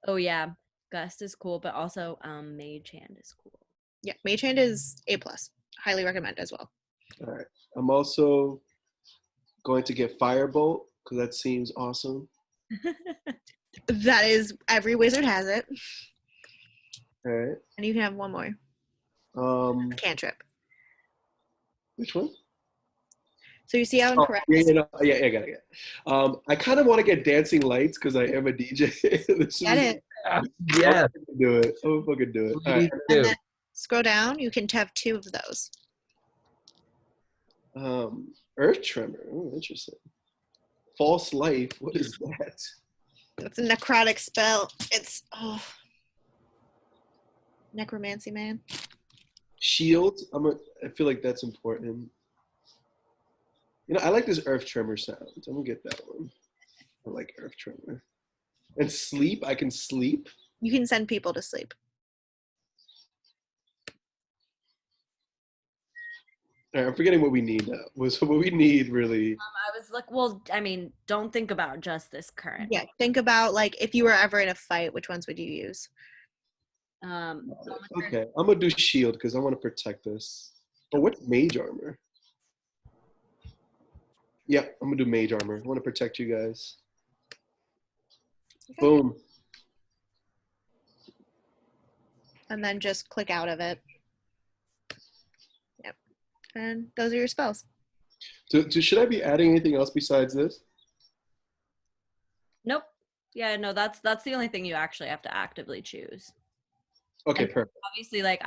Oh yeah, Gust is cool, but also Mage Hand is cool. Yeah, Mage Hand is A+. Highly recommend as well. All right. I'm also going to get Firebolt because that seems awesome. That is, every wizard has it. All right. And you can have one more. Cantrip. Which one? So you see how Oh, incorrect yeah, I got it. I kind of want to get dancing lights because I am a DJ. Get it. Yeah. Do it. I'm fucking do it. All right. And then scroll down, you can have 2 of those. Earth Tremor. Oh, interesting. False Life. What is that? It's a necrotic spell. It's necromancy, man. Shield. I feel like that's important. You know, I like this Earth Tremor sound. I'm gonna get that one. I like Earth Tremor. And sleep. I can sleep. You can send people to sleep. All right, I'm forgetting what we need now. What we need really. I was like, well, I mean, don't think about just this current. Yeah, think about like if you were ever in a fight, which ones would you use? Okay, I'm gonna do shield because I want to protect this. Oh, what's mage armor? Yeah, I'm gonna do mage armor. I want to protect you guys. Okay. Boom. And then just click out of it. Yep. And those are your spells. So should I be adding anything else besides this? Nope. Yeah, no, that's the only thing you actually have to actively choose. Okay, And perfect. obviously, like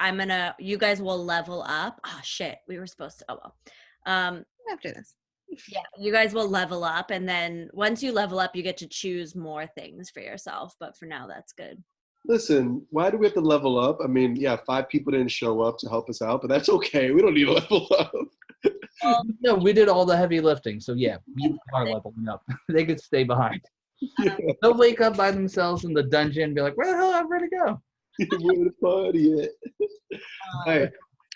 you guys will level up. Oh shit, we were supposed to. Oh well. After this. Yeah, you guys will level up, and then once you level up, you get to choose more things for yourself. But for now, that's good. Listen, why do we have to level up? I mean, yeah, 5 people didn't show up to help us out, but that's okay. We don't need to level up. No, we did all the heavy lifting, so yeah, we are leveling up. They could stay behind. They'll wake up by themselves in the dungeon and be like, where the hell am I ready to go? Where the party at? All right.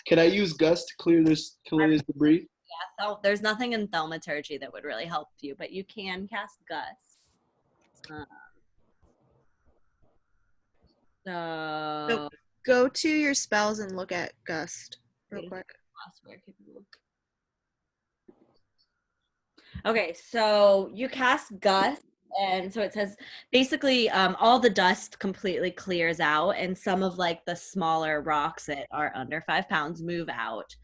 Can I use Gust to clear this debris? Yeah, so there's nothing in thaumaturgy that would really help you, but you can cast Gust. So Go to your spells and look at Gust real quick. Okay, so you cast Gust, and so it says basically all the dust completely clears out, and some of like the smaller rocks that are under 5 pounds move out,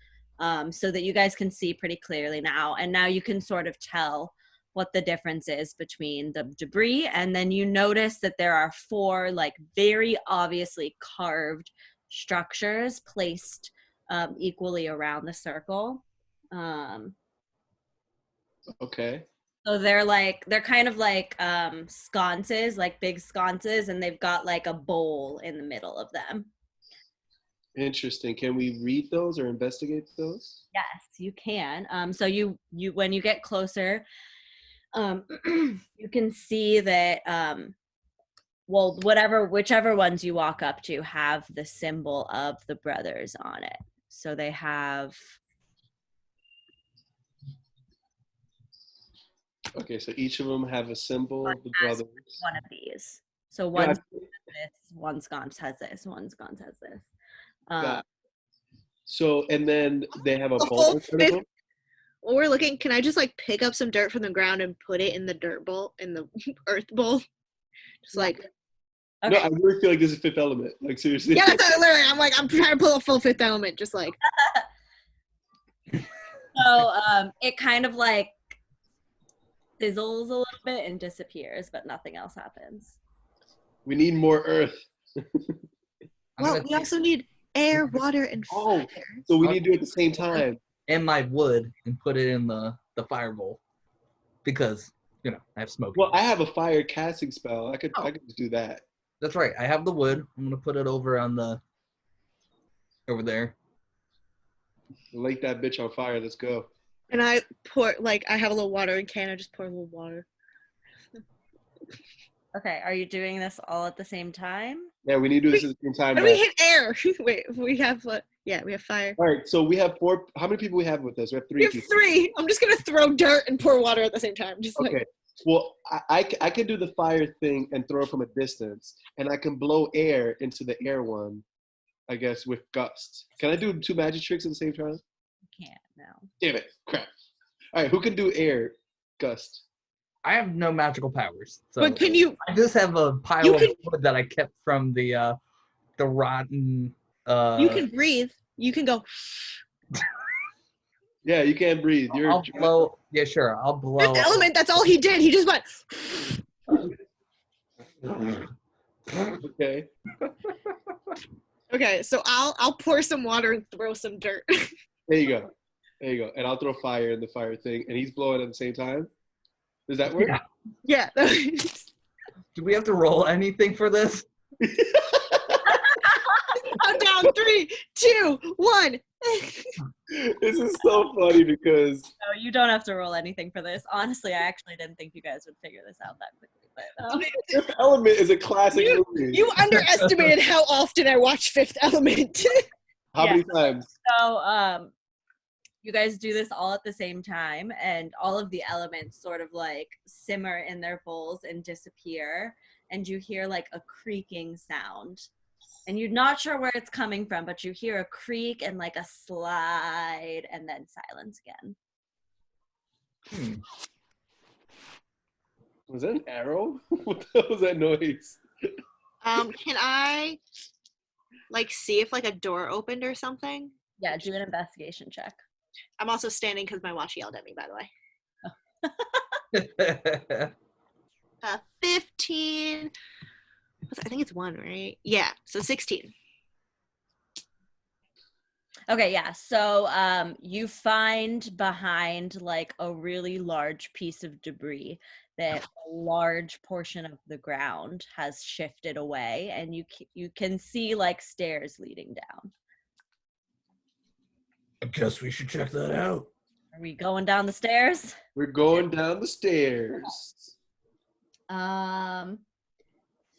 so that you guys can see pretty clearly now. And now you can sort of tell what the difference is between the debris. And then you notice that there are 4 like very obviously carved structures placed equally around the circle. Okay. So they're kind of like sconces, like big sconces, and they've got like a bowl in the middle of them. Interesting. Can we read those or investigate those? Yes, you can. So you when you get closer, you can see that well, whichever ones you walk up to have the symbol of the brothers on it. So they have. Okay, so each of them have a symbol of the brothers. One of these. So one has this, one sconce has this, one sconce has this. So, and then they have a Oh, bowl in front of them? While we're looking, can I just like pick up some dirt from the ground and put it in the dirt bowl, in the earth bowl? Just like. Okay. No, I really feel like this is Fifth Element. Like, seriously. Yeah, that's what, literally. I'm trying to pull a full Fifth Element, just like. So it kind of like fizzles a little bit and disappears, but nothing else happens. We need more earth. Well, we also need air, water, and Oh, fire. so we need to do it at the same time. And my wood and put it in the fire bowl because I have smoke. Well, I have a fire casting spell. I could just do that. That's right. I have the wood. I'm gonna put it over there. Light that bitch on fire. Let's go. And I I have a little watering can. I just pour a little water. Okay, are you doing this all at the same time? Yeah, we need to do this at the same time. How do we hit air? Wait, we have we have fire. All right, so we have 4. How many people we have with us? We have 3 We have people. 3. I'm just gonna throw dirt and pour water at the same time. Just Okay. Well, I can do the fire thing and throw it from a distance, and I can blow air into the air one, I guess, with gust. Can I do 2 magic tricks at the same time? You can't, no. Damn it! Crap. All right, who can do air gust? I have no magical powers. So But can you? I just have a pile of wood that I kept from the rotten. You can breathe. You can go. Yeah, you can't breathe. I'll blow. Yeah, sure. I'll blow. Fifth element. That's all he did. He just went. Okay. Okay, so I'll pour some water and throw some dirt. There you go. There you go. And I'll throw fire in the fire thing, and he's blowing at the same time. Does that work? Yeah. Do we have to roll anything for this? I'm down. 3, 2, 1. This is so funny because No, you don't have to roll anything for this. Honestly, I actually didn't think you guys would figure this out that quickly. But Fifth Element is a classic movie. You underestimated how often I watch Fifth Element. How many times? So, you guys do this all at the same time, and all of the elements sort of like simmer in their bowls and disappear, and you hear like a creaking sound. And you're not sure where it's coming from, but you hear a creak and like a slide and then silence again. Was that an arrow? What the hell was that noise? Can I see if a door opened or something? Yeah, do an investigation check. I'm also standing because my watch yelled at me, by the way. 15. I think it's 1, right? Yeah, so 16. Okay, yeah. So you find behind like a really large piece of debris that a large portion of the ground has shifted away, and you can see like stairs leading down. I guess we should check that out. Are we going down the stairs? We're going down the stairs.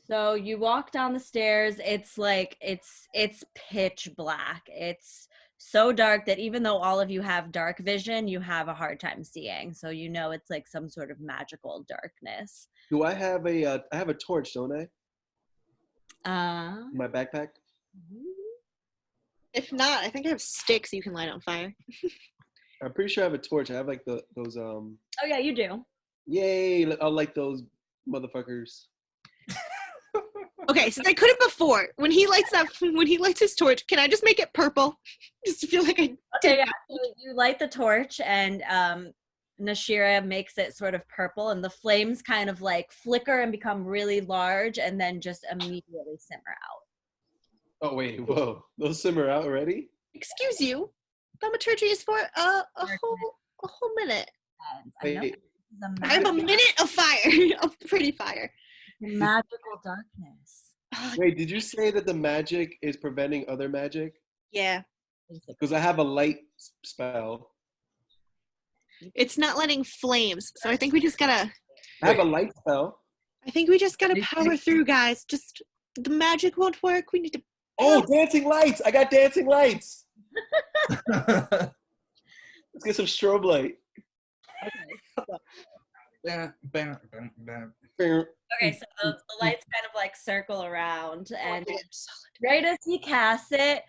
So you walk down the stairs. It's like it's pitch black. It's so dark that even though all of you have dark vision, you have a hard time seeing. So it's like some sort of magical darkness. Do I have I have a torch, don't I? In my backpack? If not, I think I have sticks you can light on fire. I'm pretty sure I have a torch. I have like those Oh yeah, you do. Yay! I'll like those motherfuckers. Okay, so I couldn't before. When he lights his torch, can I just make it purple? Just to feel like I Okay, yeah. So you light the torch, and Nashira makes it sort of purple, and the flames kind of like flicker and become really large, and then just immediately simmer out. Oh wait, whoa! Those simmer out already? Excuse you. Thaumaturgy is for a whole minute. I know. Wait. I have a minute of fire, of pretty fire. Magical darkness. Wait, did you say that the magic is preventing other magic? Yeah. Because I have a light spell. It's not letting flames, so I think we just gotta. I have a light spell. I think we just gotta power through, guys. Just the magic won't work. We need to. Oh, dancing lights! I got dancing lights. Let's get some strobe light. Okay, so the lights kind of like circle around, and right as he casts it,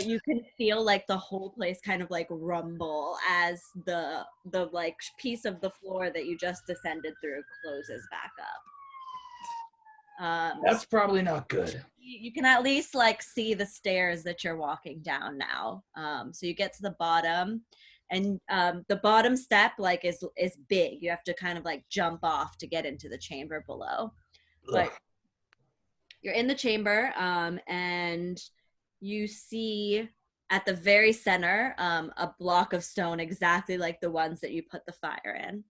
you can feel like the whole place kind of like rumble as the like piece of the floor that you just descended through closes back up. That's probably not good. You can at least like see the stairs that you're walking down now. So you get to the bottom, and the bottom step like is big. You have to kind of like jump off to get into the chamber below. But You're in the chamber, and you see at the very center a block of stone exactly like the ones that you put the fire in,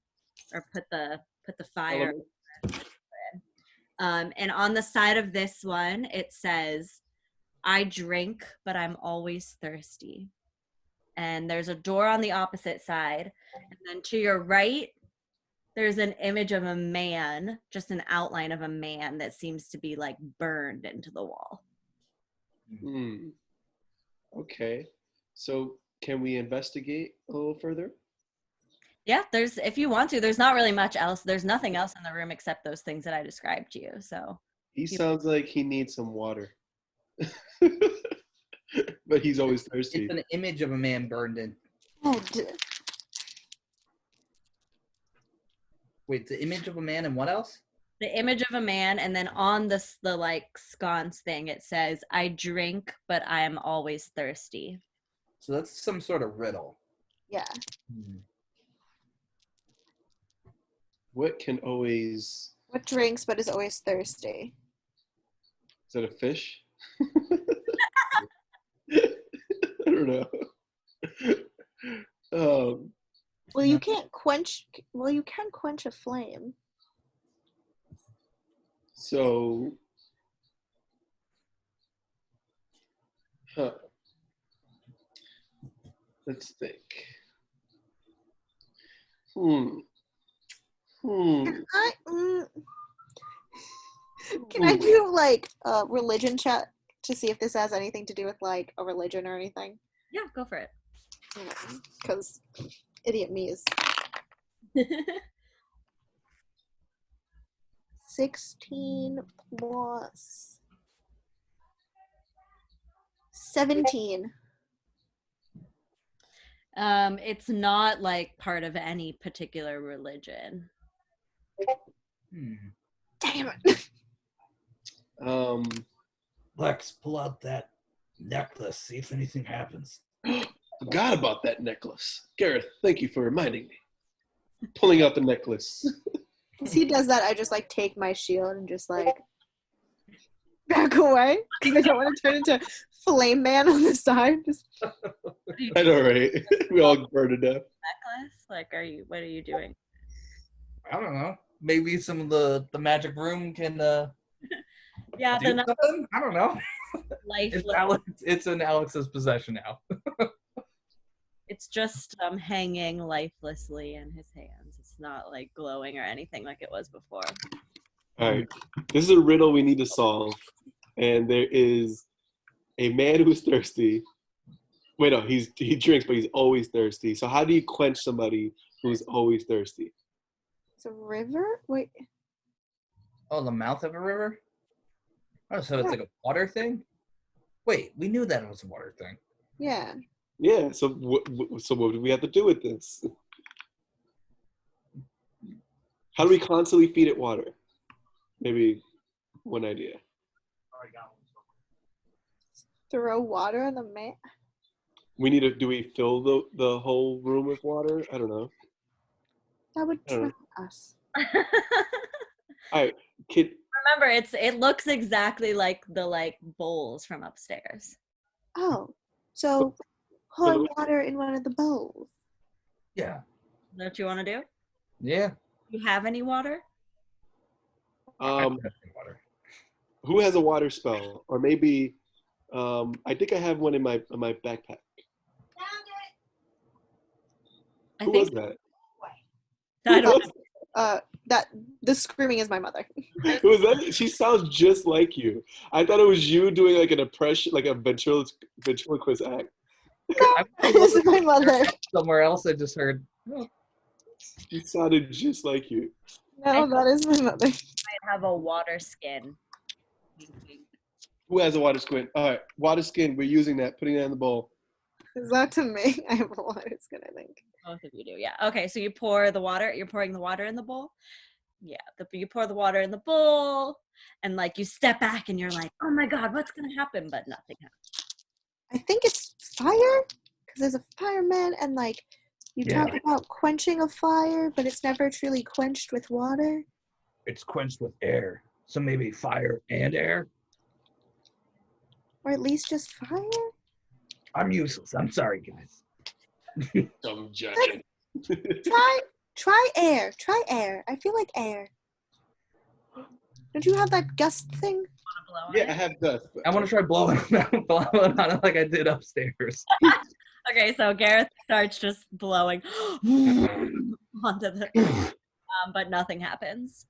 or put the fire in. And on the side of this one, it says, "I drink, but I'm always thirsty." And there's a door on the opposite side. And then to your right, there's an image of a man, just an outline of a man that seems to be like burned into the wall. Okay. So can we investigate a little further? Yeah, if you want to, there's not really much else. There's nothing else in the room except those things that I described to you. So He sounds like he needs some water. But he's always thirsty. It's an image of a man burned in. Oh, Wait, the image of a man and what else? the image of a man, and then on the like sconce thing, it says, "I drink, but I am always thirsty." So that's some sort of riddle. yeah. What can always... What drinks but is always thirsty? Is that a fish? I don't know. Well, you can't quench. Well, you can quench a flame. So... Let's think. Can I do like a religion check to see if this has anything to do with like a religion or anything? Yeah, go for it. Because idiot me is 16 plus 17. It's not like part of any particular religion. Damn it. Lex, pull out that necklace. See if anything happens. Forgot about that necklace. Gareth, thank you for reminding me. Pulling out the necklace. As he does that, I just like take my shield and just like back away because I don't want to turn into Flame Man on the side. Just... I know, right? We all burn to death. Necklace? Like, what are you doing? I don't know. Maybe some of the magic room can Yeah, do something? I don't know. It's in Alex's possession now. It's just hanging lifelessly in his hands. It's not like glowing or anything like it was before. All right. This is a riddle we need to solve. And there is a man who's thirsty. Wait, no, he drinks, but he's always thirsty. So how do you quench somebody who's always thirsty? It's a river? Wait. Oh, the mouth of a river? Oh, so it's like a water thing? Wait, we knew that it was a water thing. Yeah. Yeah, so what do we have to do with this? How do we constantly feed it water? Maybe one idea. Throw water on the man. Do we fill the whole room with water? I don't know. That would drown us. All right, kid. Remember, it looks exactly like the bowls from upstairs. Oh, so pour water in one of the bowls. Yeah. Is that what you want to do? Yeah. Do you have any water? Water. Who has a water spell? Or maybe I think I have one in my backpack. Who was that? I don't know. That the screaming is my mother. Who was that? She sounds just like you. I thought it was you doing like an impression, like a ventriloquist act. This is my mother. Somewhere else I just heard. Oh. She sounded just like you. No, that is my mother. I have a water skin. Who has a water skin? All right, water skin. We're using that. Putting that in the bowl. Is that to me? I have a water skin, I think. Both of you do, yeah. Okay, so you pour the water. You're pouring the water in the bowl? Yeah, you pour the water in the bowl, and you step back and you're like, oh my God, what's going to happen? But nothing happens. I think it's fire, because there's a fireman, and you talk about quenching a fire, but it's never truly quenched with water. It's quenched with air. So maybe fire and air? Or at least just fire? I'm useless. I'm sorry, guys. Dumb giant. Try air. Try air. I feel like air. Don't you have that gust thing? Yeah, I have dust. I want to try blowing on it like I did upstairs. Okay, so Gareth starts just blowing onto the, but nothing happens.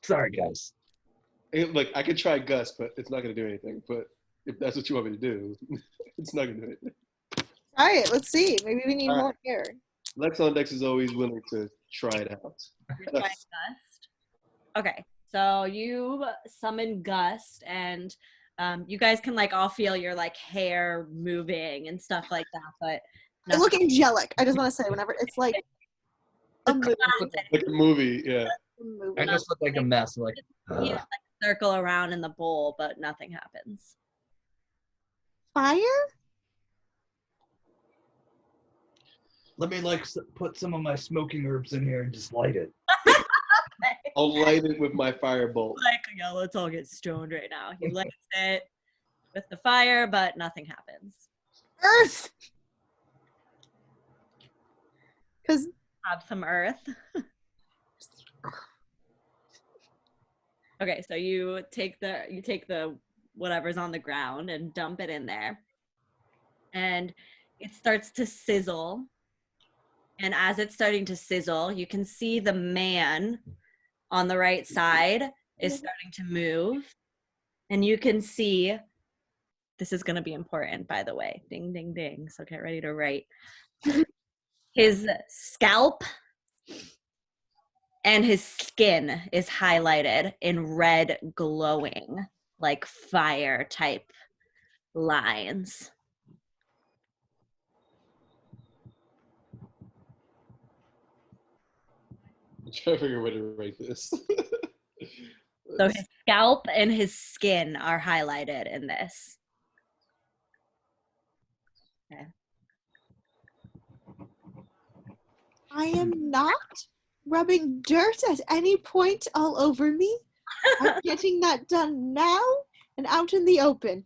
Sorry, guys. Look, I could try gust, but it's not going to do anything. But if that's what you want me to do, it's not going to do anything. Try it. Let's see. Maybe we need more air. Lex on Dex is always willing to try it out. You're trying Gust. Okay, so you summon Gust, and you guys can like all feel your like hair moving and stuff like that. But I look angelic. I just want to say, whenever it's like a movie. Like a movie, yeah. I just look like a mess. Like, you like circle around in the bowl, but nothing happens. Fire? Let me put some of my smoking herbs in here and just light it. I'll light it with my firebolt. Like, yeah, let's all get stoned right now. He lights it with the fire, but nothing happens. Earth! Because Have some earth. Okay, so you take the whatever's on the ground and dump it in there. And it starts to sizzle. And as it's starting to sizzle, you can see the man on the right side is starting to move. And you can see, this is going to be important, by the way. Ding, ding, ding. So get ready to write. His scalp and his skin is highlighted in red glowing, like fire type lines. I'm trying to figure out where to write this. So his scalp and his skin are highlighted in this. Okay. I am not rubbing dirt at any point all over me. I'm getting that done now and out in the open.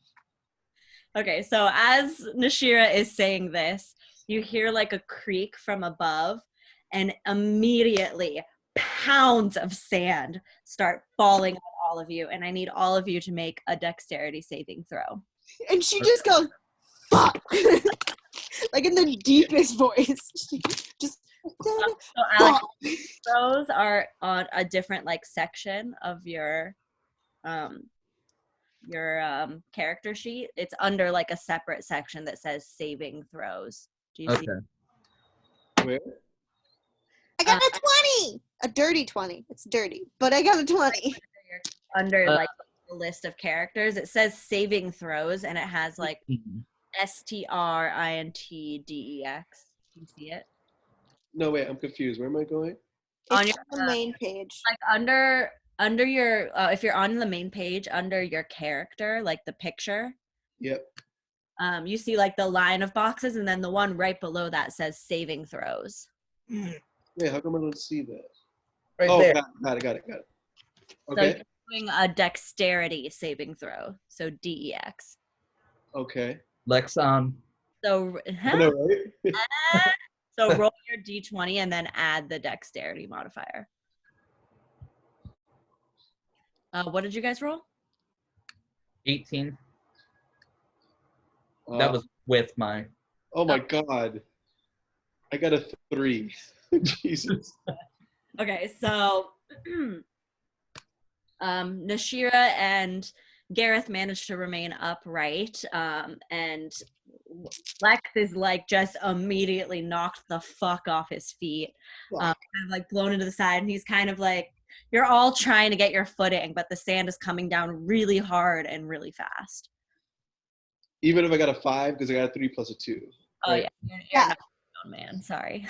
Okay, so as Nashira is saying this, you hear like a creak from above, and immediately pounds of sand start falling on all of you, and I need all of you to make a dexterity saving throw. And she just goes, fuck! Like in the deepest voice. She just, So Alex, those are on a different like section of your character sheet. It's under like a separate section that says saving throws. Do you see? Where? I got a 20! A dirty 20. It's dirty, but I got a 20. Under like the list of characters, it says saving throws, and it has like STRINTDEX. Do you see it? No, wait, I'm confused. Where am I going? On It's your on the main page. like under your if you're on the main page under your character, like the picture, Yep. you see like the line of boxes, and then the one right below that says saving throws. Wait, how come I don't see that? right Oh, there. got it. So Okay. you're doing a dexterity saving throw, so DEX. Okay. Lexon. So I know, right? so roll your D20 and then add the dexterity modifier. What did you guys roll? 18. That was with my. Oh my god. I got a 3. Jesus. Okay, so Nashira and Gareth managed to remain upright, and Lex is like just immediately knocked the fuck off his feet, kind of like blown into the side, and he's kind of like, you're all trying to get your footing, but the sand is coming down really hard and really fast. Even if I got a 5, because I got a 3 plus a 2. Oh right? yeah, you're not your own man. Sorry.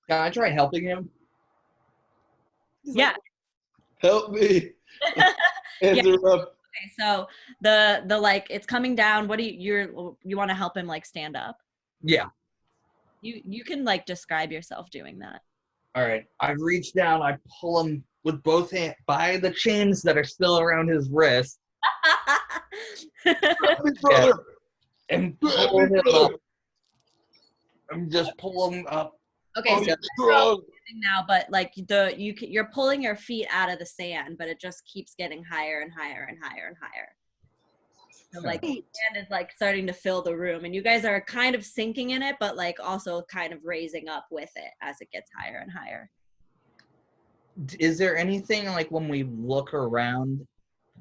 Can I try helping him? Yeah. Help me. Hands are up. Okay, so the like it's coming down. What do you want to help him like stand up? Yeah. You can like describe yourself doing that. All right. I reach down. I pull him with both hands by the chains that are still around his wrist. Brother. And pull him up. I'm just pulling him up. Okay, so Strong. now, but like you're pulling your feet out of the sand, but it just keeps getting higher and higher and higher and higher. So like the sand is like starting to fill the room, and you guys are kind of sinking in it, but like also kind of raising up with it as it gets higher and higher. Is there anything like when we look around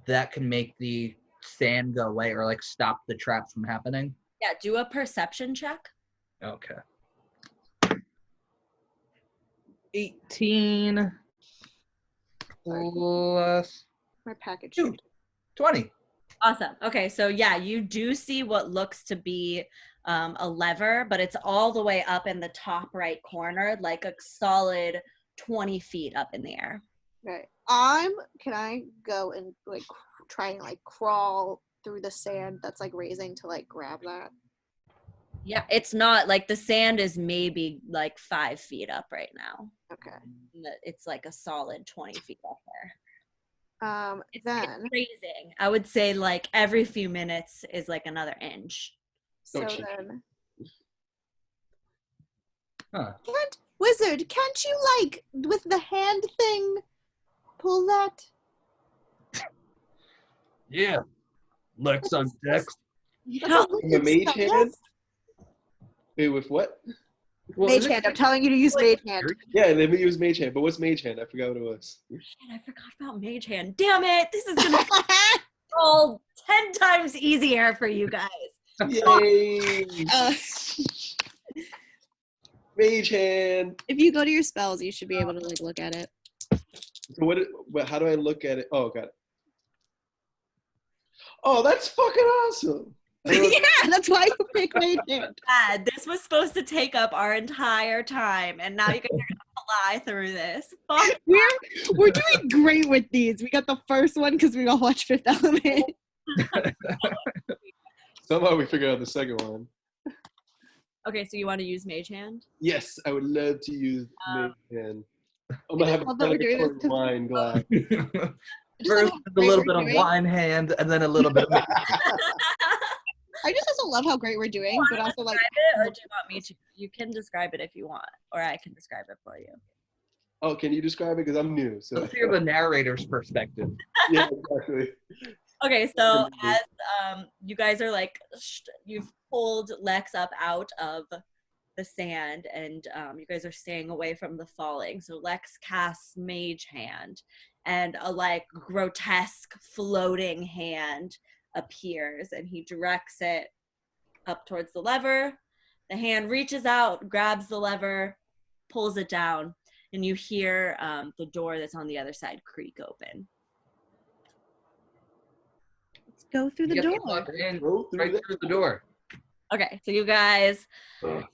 that can make the sand go away or like stop the trap from happening? Yeah, do a perception check. Okay. 18 plus My package. 20. Awesome. Okay, so yeah, you do see what looks to be a lever, but it's all the way up in the top right corner, like a solid 20 feet up in the air. Right. Can I go and like try and like crawl through the sand that's like raising to like grab that? Yeah, it's not like the sand is maybe like 5 feet up right now. Okay. It's like a solid 20 feet up there. It's raising. I would say like every few minutes is like another inch. So then, Wizard, can't you like with the hand thing pull that? Yeah. Lex on deck. Yeah. The mage hand? Wait, with what? Mage hand. I'm telling you to use mage hand. Yeah, let me use mage hand. But what's mage hand? I forgot what it was. Shit, I forgot about mage hand. Damn it! This is gonna roll 10 times easier for you guys. Yay! Mage hand. If you go to your spells, you should be able to like look at it. So how do I look at it? Oh, got it. Oh, that's fucking awesome. Yeah, that's why you pick mage hand. This was supposed to take up our entire time, and now you guys are gonna fly through this. Fuck. We're doing great with these. We got the first one because we all watched Fifth Element. Somehow we figured out the second one. Okay, so you want to use mage hand? Yes, I would love to use mage hand. I'm gonna have love that we're doing a this. wine glass. First, a little bit of wine hand, and then a little bit of I just also love how great we're doing, but also like. Describe it, or do you want me to? You can describe it if you want, or I can describe it for you. Oh, can you describe it? Because I'm new. So. Let's hear the narrator's perspective. Yeah, exactly. Okay, so as you guys are like, you've pulled Lex up out of the sand, and you guys are staying away from the falling. So Lex casts Mage Hand, and a like grotesque floating hand appears, and he directs it up towards the lever. The hand reaches out, grabs the lever, pulls it down, and you hear the door that's on the other side creak open. Let's go through the door. Go through Right through the door. Okay, so you guys, can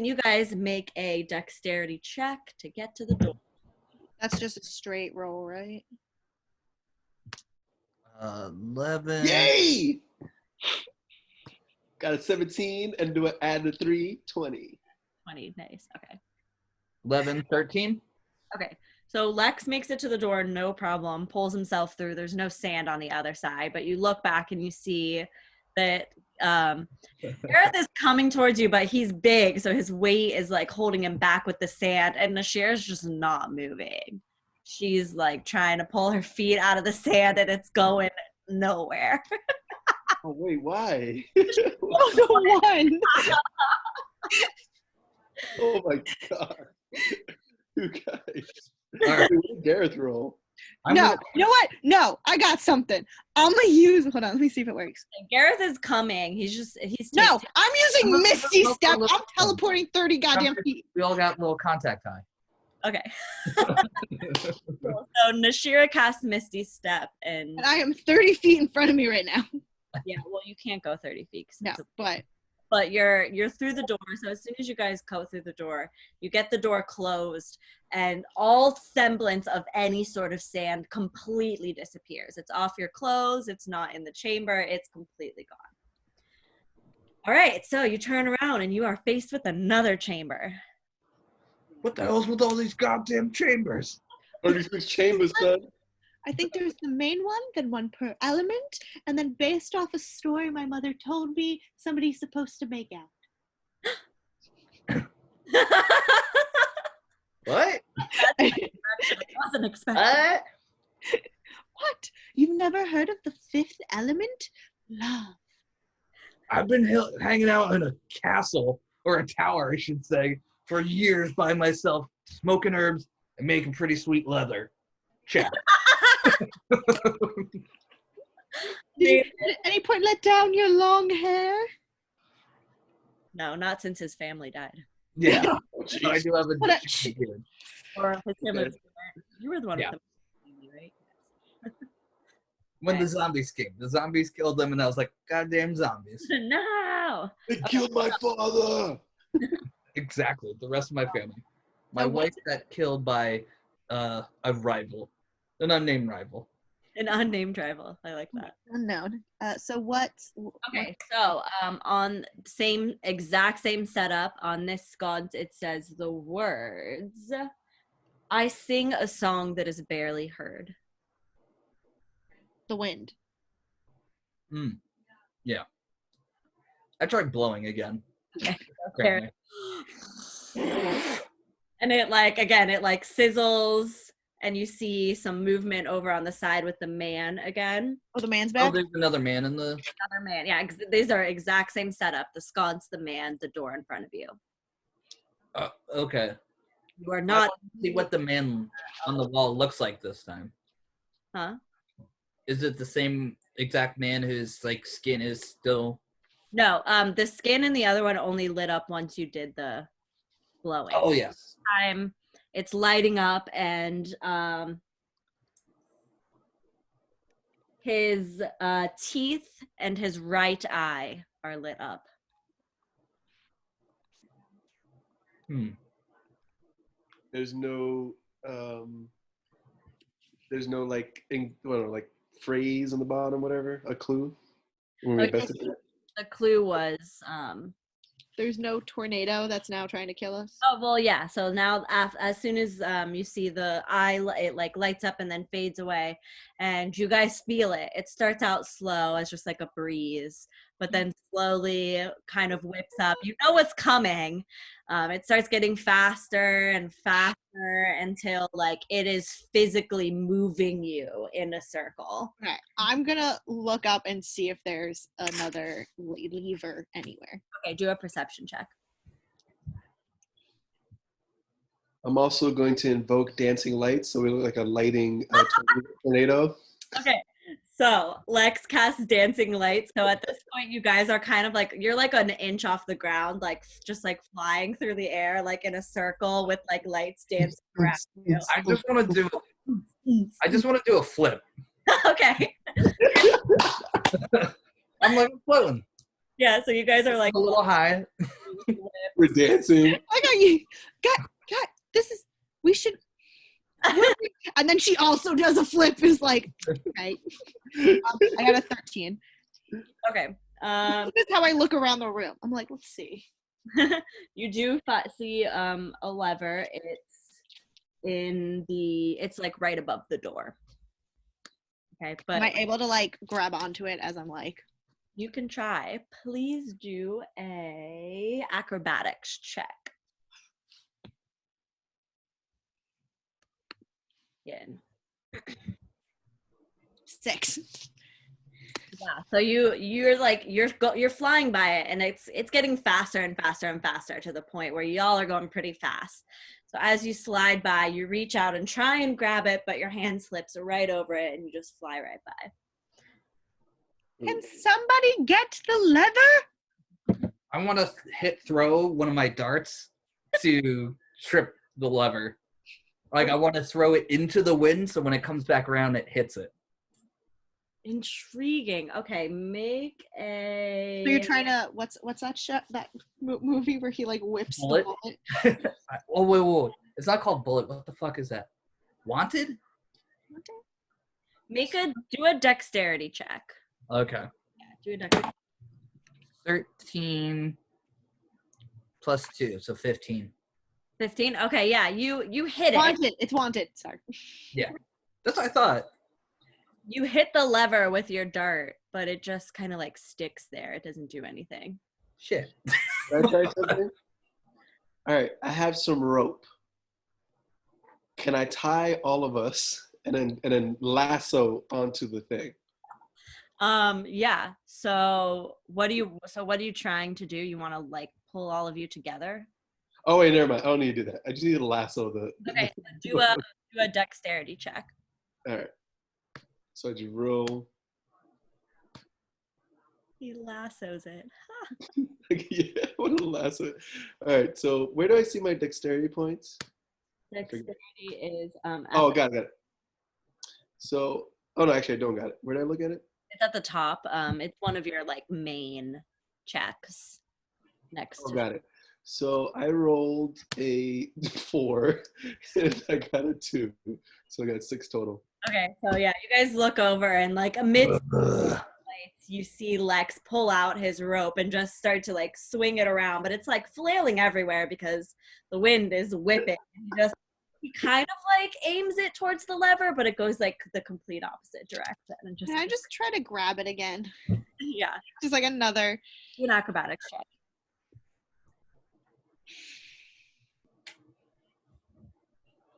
you guys make a dexterity check to get to the door? That's just a straight roll, right? 11. Yay! Got a 17, and do I add the 3? 20. 20, nice, okay. 11, 13. Okay, so Lex makes it to the door, no problem, pulls himself through. There's no sand on the other side, but you look back and you see that Gareth is coming towards you, but he's big, so his weight is like holding him back with the sand, and Nashira's just not moving. She's like trying to pull her feet out of the sand, and it's going nowhere. Oh, wait, why? Oh, no one. Oh, my God. You guys. All right. Gareth roll. I'm No, gonna- you know what? No, I got something. I'm gonna use. Hold on, let me see if it works. Gareth is coming. He's No, I'm using Look, Misty look, Step. look, I'm look. teleporting 30 goddamn feet. We all got a little contact high. Okay. Cool. So Nashira casts Misty Step, and And I am 30 feet in front of me right now. yeah, well, you can't go 30 feet. 'Cause No, it's a- but you're through the door. So as soon as you guys go through the door, you get the door closed, and all semblance of any sort of sand completely disappears. It's off your clothes. It's not in the chamber. It's completely gone. All right, so you turn around and you are faced with another chamber. What the hell's with all these goddamn chambers? 36 chambers, son. I think there's the main one, then one per element, and then based off a story my mother told me, somebody's supposed to make out. What? I wasn't expecting. What? What? You've never heard of the fifth element? Love. I've been hanging out in a castle, or a tower, I should say, for years by myself, smoking herbs and making pretty sweet leather. Check. Did you at any point let down your long hair? No, not since his family died. Yeah. Oh, But I jeez. do have a What a- distinct beard. Or his family. Okay. You were the one Yeah. with the family, right? When the zombies came. The zombies killed them, and I was like, goddamn zombies. No. They killed my father. Exactly. The rest of my family. My So wife got killed by a rival. An unnamed rival. An unnamed rival. I like that. Unknown. So what's Okay, so on exact same setup on this sconce, it says the words, "I sing a song that is barely heard." the wind? Yeah. I tried blowing again. Okay. Apparently. And it sizzles, and you see some movement over on the side with the man again. Oh, the man's Oh, back? there's another man in the... Another man. Yeah, these are exact same setup. The sconce, the man, the door in front of you. Okay. You are I not. want to see what the man on the wall looks like this time. Huh? Is it the same exact man whose like skin is still... No, the skin in the other one only lit up once you did the blowing. Oh, yes. Time it's lighting up, and his teeth and his right eye are lit up. There's no like like phrase on the bottom, whatever, a clue. When we Okay. investigate. The clue was There's no tornado that's now trying to kill us. oh well, yeah. So now as soon as you see the eye, it like lights up and then fades away, and you guys feel it. It starts out slow as just like a breeze, but then slowly kind of whips up. You know what's coming. It starts getting faster and faster until like it is physically moving you in a circle. Okay, I'm gonna look up and see if there's another lever anywhere. Okay, do a perception check. I'm also going to invoke dancing lights, so we look like a lighting tornado. Okay, so Lex casts dancing lights. So at this point, you guys are kind of like, you're like an inch off the ground, like just like flying through the air, like in a circle with like lights dancing around you. I just want to do a flip. Okay. I'm like floating. Yeah, so you guys are like A little high. We're dancing. I got you. God, this is. We should. And then she also does a flip. Is like, right. I got a 13. okay. This is how I look around the room. I'm like, let's see. You do see a lever. It's like right above the door. Okay, but Am I able to like grab onto it as I'm like? you can try. Please do a acrobatics check. Again. 6. Yeah. So you're flying by it, and it's getting faster and faster and faster to the point where y'all are going pretty fast. So as you slide by, you reach out and try and grab it, but your hand slips right over it, and you just fly right by. Can somebody get the lever? I want to throw one of my darts to trip the lever. Like I want to throw it into the wind, so when it comes back around, it hits it. Intriguing. Okay, make a. So you're trying to what's that movie where he like whips Bullet? the bullet? Oh wait. It's not called Bullet. What the fuck is that? Wanted? Do a dexterity check. Okay. Yeah, do a dexterity. 13 plus 2, so 15. 15. Okay, yeah, you hit it. Wanted. It's wanted. Sorry. That's what I thought. You hit the lever with your dart, but it just kind of like sticks there. It doesn't do anything. Shit. Can I try something? All right, I have some rope. Can I tie all of us and then lasso onto the thing? Yeah. So what are you trying to do? You want to like pull all of you together? Oh wait, never mind. I don't need to do that. I just need to lasso the. Okay, so do a dexterity check. All right. So I just roll. He lassos it. Yeah, what a lasso. All right. So where do I see my dexterity points? Dexterity is Oh, got it. So, oh no, actually I don't got it. Where did I look at it? it's at the top. It's one of your like main checks next Oh, to got it. So I rolled a 4 and I got a 2. So I got 6 total. Okay, so yeah, you guys look over and like amidst lights, you see Lex pull out his rope and just start to like swing it around, but it's like flailing everywhere because the wind is whipping. He kind of like aims it towards the lever, but it goes like the complete opposite direction. And just Can I just try to grab it again? yeah, Just like another. do an acrobatics check.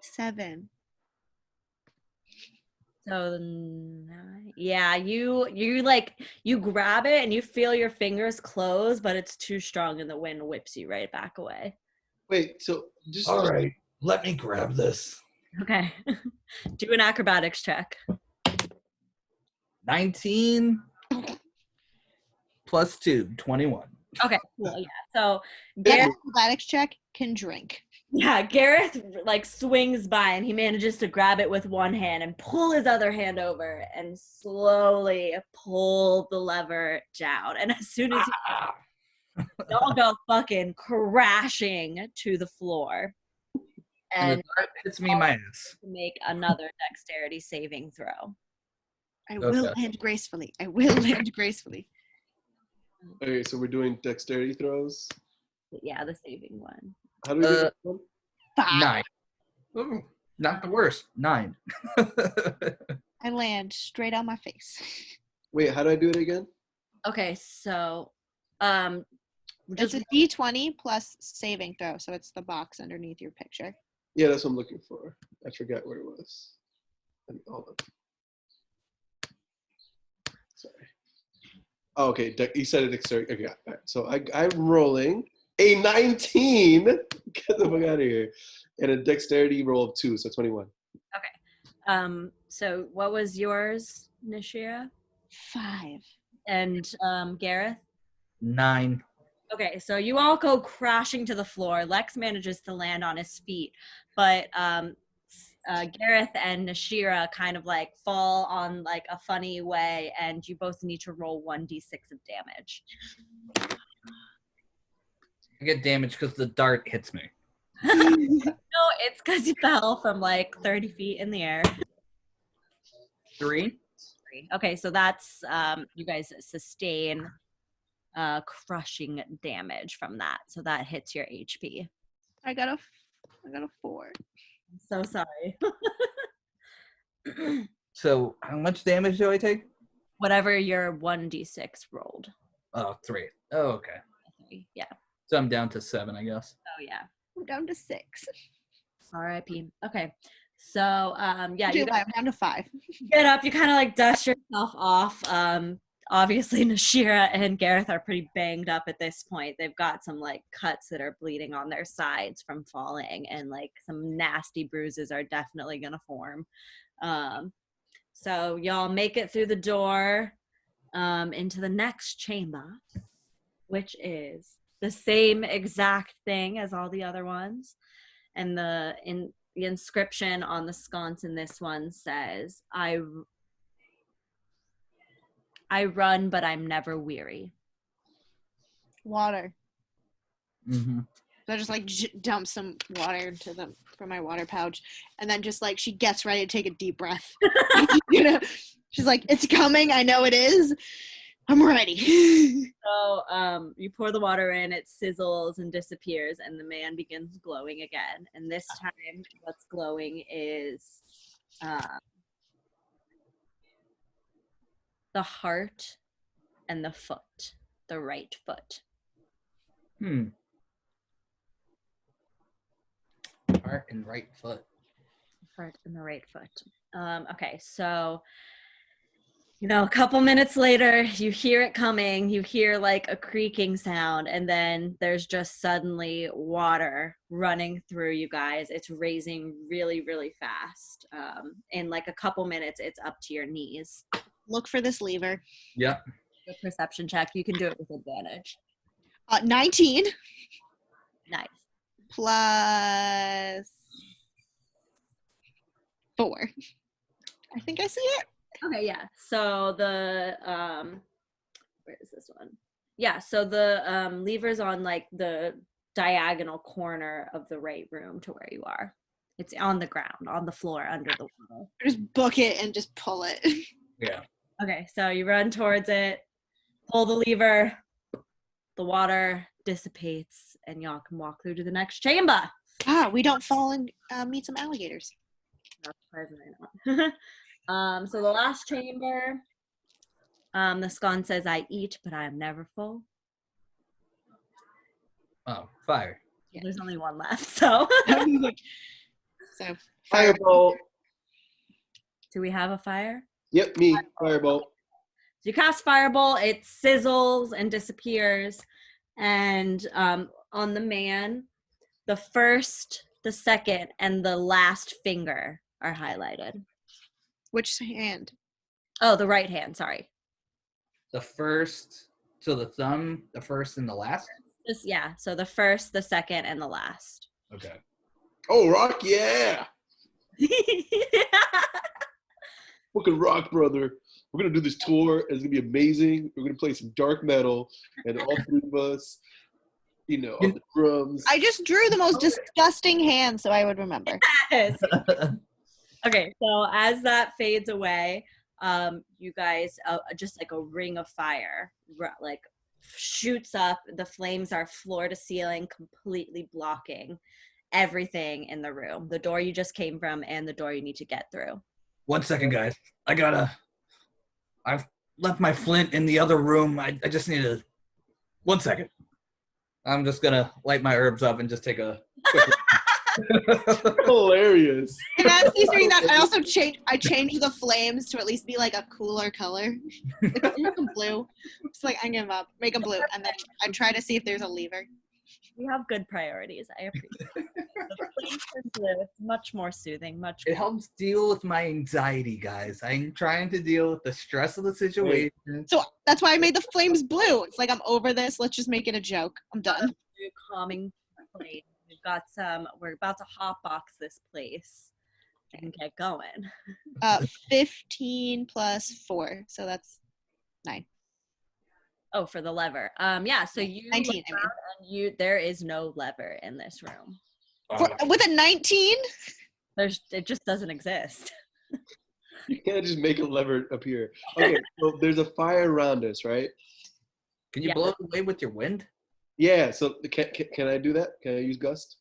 7. So yeah, you like you grab it and you feel your fingers close, but it's too strong and the wind whips you right back away. Wait, so just All right, let me grab this. Okay. Do an acrobatics check. 19 plus 2, 21. Okay, cool. Yeah. So That Gareth, athletics check can drink. Gareth like swings by and he manages to grab it with one hand and pull his other hand over and slowly pull the lever down. And as soon as they all go fucking crashing to the floor. And And the dart hits me in my ass. to make another dexterity saving throw. I will Okay. land gracefully. I will land gracefully. okay, so we're doing dexterity throws. Yeah, the saving one. How do we do that one? 5. 9. Ooh, not the worst. 9. I land straight on my face. Wait, how do I do it again? Okay, so It's a D20 plus saving throw, so it's the box underneath your picture. Yeah, that's what I'm looking for. I forgot where it was. Hold on. Sorry. Oh, okay, you said it dexterity. Okay, all right. So I'm rolling a 19. Get the fuck out of here. And a dexterity roll of 2, so 21. So what was yours, Nishira? 5. And Gareth? 9. Okay, so you all go crashing to the floor. Lex manages to land on his feet, but Gareth and Nishira kind of like fall on like a funny way, and you both need to roll 1d6 of damage. I get damaged because the dart hits me. No, it's because you fell from like 30 feet in the air. 3. Okay, so that's you guys sustain crushing damage from that. So that hits your HP. I got a 4. I'm so sorry. So how much damage do I take? Whatever your 1d6 rolled. Oh, 3. Oh, okay. Yeah. So I'm down to 7, I guess. Oh yeah. I'm down to 6. R.I.P. Okay. So yeah, you I'm down to 5. get up, you kind of like dust yourself off. Obviously Nashira and Gareth are pretty banged up at this point. They've got some like cuts that are bleeding on their sides from falling, and like some nasty bruises are definitely gonna form. So y'all make it through the door into the next chamber, which is the same exact thing as all the other ones. And the inscription on the sconce in this one says, I run, but I'm never weary. Water. Mm-hmm. So I just like dump some water into from my water pouch, and then just like she gets ready to take a deep breath. You know, she's like, "It's coming. I know it is. I'm ready." So you pour the water in, it sizzles and disappears, and the man begins glowing again. And this time, what's glowing is the heart, and the foot, the right foot. Heart and right foot. Heart and the right foot. Okay, so a couple minutes later, you hear it coming. You hear like a creaking sound, and then there's just suddenly water running through you guys. It's raising really, really fast. In like a couple minutes, it's up to your knees. Look for this lever. Yep. The perception check. You can do it with advantage. 19 Nice. plus 4. I think I see it. Okay, yeah. So the where is this one? Yeah, so the lever's on like the diagonal corner of the right room to where you are. It's on the ground, on the floor under the wall. Just book it and just pull it. Yeah. Okay, so you run towards it, pull the lever, the water dissipates, and y'all can walk through to the next chamber. We don't fall and meet some alligators. No, surprisingly not. So the last chamber, the scone says, I eat, but I am never full. Oh, fire. Yeah. There's only one left, so. So Fireball. Do we have a fire? Yep, me. Fireball. So you cast Fireball, it sizzles and disappears. And on the man, the first, the second, and the last finger are highlighted. Which hand? Oh, the right hand, sorry. The first, so the thumb, the first and the last? Yeah, so the first, the second, and the last. Okay. Oh, rock, yeah. Fucking rock, brother. We're going to do this tour. It's going to be amazing. We're going to play some dark metal, and all three of us, on the drums. I just drew the most disgusting hand so I would remember. Yes. Okay, so as that fades away, you guys, just like a ring of fire, like shoots up. The flames are floor to ceiling, completely blocking everything in the room. The door you just came from and the door you need to get through. 1 second, guys. I've left my flint in the other room. I just need 1 second. I'm just gonna light my herbs up and just take a quick Hilarious. And as he's doing that, I also changed the flames to at least be like a cooler color. Make them blue. It's like I give up. Make them blue, and then I try to see if there's a lever. We have good priorities. I appreciate it. The flames are blue. It's much more soothing. It helps deal with my anxiety, guys. I'm trying to deal with the stress of the situation. So that's why I made the flames blue. It's like I'm over this. Let's just make it a joke. I'm done. Calming flame. We've got we're about to hotbox this place and get going. 15 plus 4, so that's 9. Oh, for the lever. Yeah, so you 19, I mean. and there is no lever in this room. With a 19? It just doesn't exist. You can't just make a lever appear. Okay, so there's a fire around us, right? Can you blow it away with your wind? Yeah, so can I do that? Can I use gust?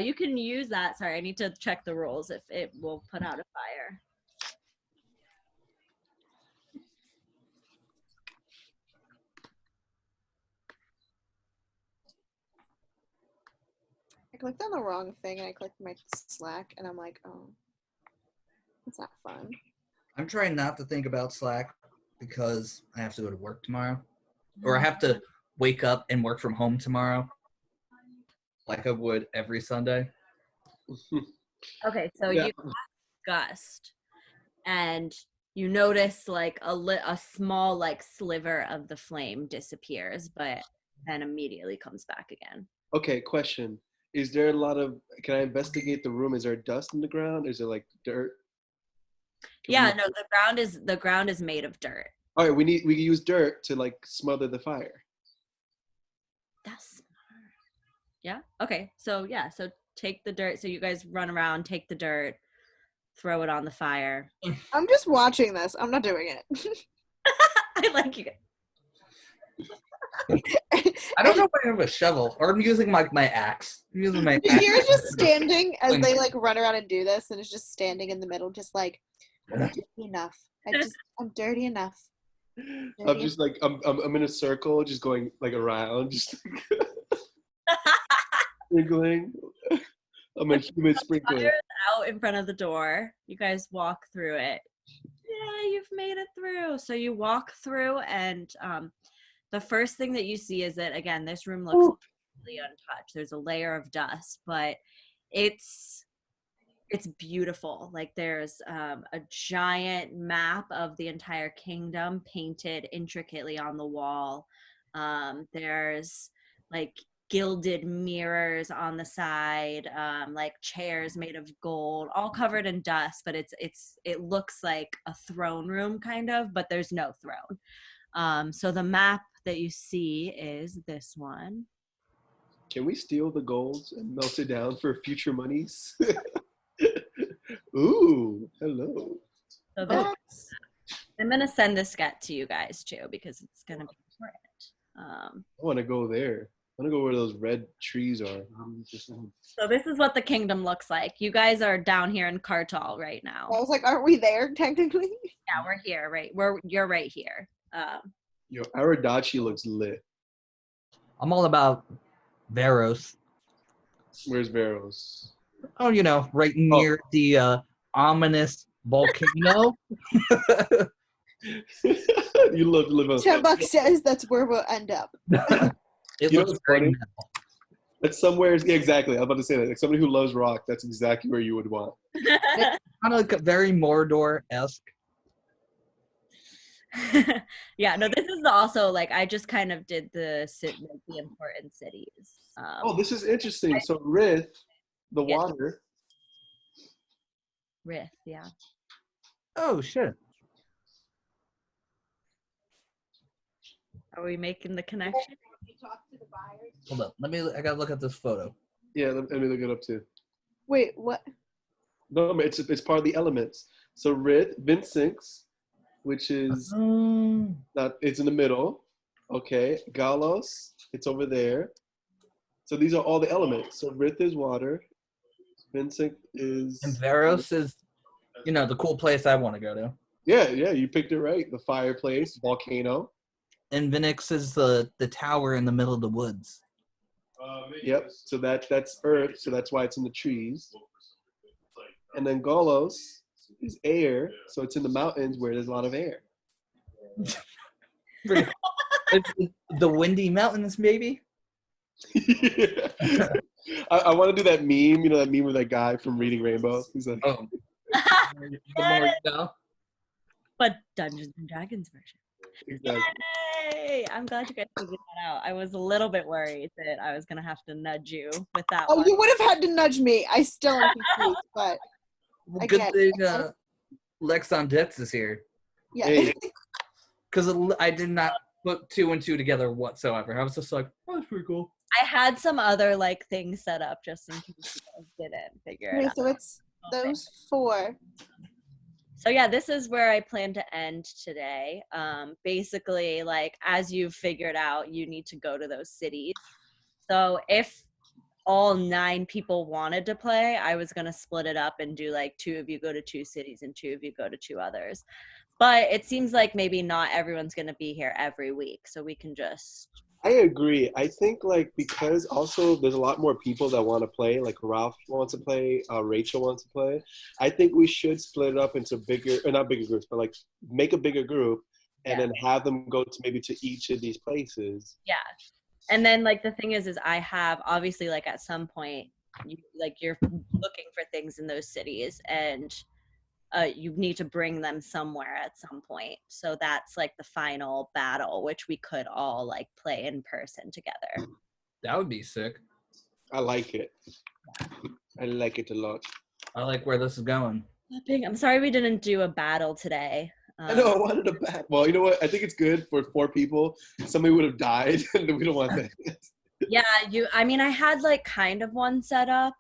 You can use that. Sorry, I need to check the rules if it will put out a fire. I clicked on the wrong thing and I clicked my Slack and I'm like, oh, that's not fun. I'm trying not to think about Slack because I have to go to work tomorrow. Or I have to wake up and work from home tomorrow like I would every Sunday. Okay, so Yeah. you gust and you notice like a small like sliver of the flame disappears, but then immediately comes back again. Okay, question. Is there a lot of, can I investigate the room? Is there dust in the ground? Is there like dirt? Yeah, no, the ground is made of dirt. All right, we can use dirt to like smother the fire. That's smart. Yeah. Okay. So so take the dirt. So you guys run around, take the dirt, throw it on the fire. I'm just watching this. I'm not doing it. I like you. I don't know if I have a shovel or I'm using my axe. I'm using my axe. You're just standing as they like run around and do this, and it's just standing in the middle, just like I'm dirty enough. I'm dirty enough. I'm just like I'm in a circle, just going like around, just sprinkling. I'm a human sprinkler. Fire's out in front of the door. You guys walk through it. Yeah, you've made it through. So you walk through, and the first thing that you see is that, again, this room looks really untouched. There's a layer of dust, but it's beautiful. Like there's a giant map of the entire kingdom painted intricately on the wall. There's like gilded mirrors on the side, like chairs made of gold, all covered in dust, but it looks like a throne room kind of, but there's no throne. So the map that you see is this one. Can we steal the gold and melt it down for future monies? Ooh, hello. So I'm gonna send this sketch to you guys too because it's gonna be important. I want to go there. I want to go where those red trees are. So this is what the kingdom looks like. You guys are down here in Kartal right now. I was like, aren't we there technically? Yeah, we're here, right? You're right here. Yo, Aradachi looks lit. I'm all about Varos. Where's Varos? Oh, you know, right near the ominous volcano. You love to live on. Chubbuck says that's where we'll end up. It You know looks what's very funny? metal. That's somewhere. Yeah, exactly. I was about to say that. Like somebody who loves rock, that's exactly where you would want. Kind of like a very Mordor-esque. Yeah, no, this is also like I just kind of did the important cities. Oh, this is interesting. So Rith, the Yeah. water. Rith, yeah. Oh, shit. Are we making the connection? Hold up. I gotta look at this photo. Yeah, let me look it up too. Wait, what? No, it's part of the elements. So Rith, Vincinx, which is not. It's in the middle. Okay, Galos, it's over there. So these are all the elements. So Rith is water. Vincinx is. And Varos is, you know, the cool place I want to go to. Yeah, you picked it right. The fireplace, volcano. And Vinix is the tower in the middle of the woods. Yep. So that's earth. So that's why it's in the trees. And then Golos is air. So it's in the mountains where there's a lot of air. It's the windy mountains, maybe. I want to do that meme. You know that meme with that guy from Reading Rainbow. He's like, Oh, the more you know. But Dungeons and Dragons version. exactly. Yay! I'm glad you guys figured that out. I was a little bit worried that I was gonna have to nudge you with that Oh, one. you would have had to nudge me. I still am confused, but Well, I good get thing it. Lexon Dix is here. yeah. Hey. Because I did not put two and two together whatsoever. I was just like, oh, that's pretty cool. I had some other like things set up just in case you guys didn't figure it Okay, out. so it's those four. So yeah, this is where I plan to end today. Basically, like as you've figured out, you need to go to those cities. So if all 9 people wanted to play, I was gonna split it up and do like 2 of you go to 2 cities and 2 of you go to 2 others. But it seems like maybe not everyone's gonna be here every week, so we can just. I agree. I think like because also there's a lot more people that want to play. Like Ralph wants to play, Rachel wants to play. I think we should split it up into bigger, or not bigger groups, but like make a bigger group and then have them go to maybe to each of these places. Yeah. And then like the thing is I have obviously like at some point you're looking for things in those cities and you need to bring them somewhere at some point. So that's like the final battle, which we could all like play in person together. That would be sick. I like it. I like it a lot. I like where this is going. I'm sorry we didn't do a battle today. I know, I wanted a bat. Well, you know what? I think it's good for 4 people. Somebody would have died, and we don't want that. Yeah, I mean, I had like kind of one set up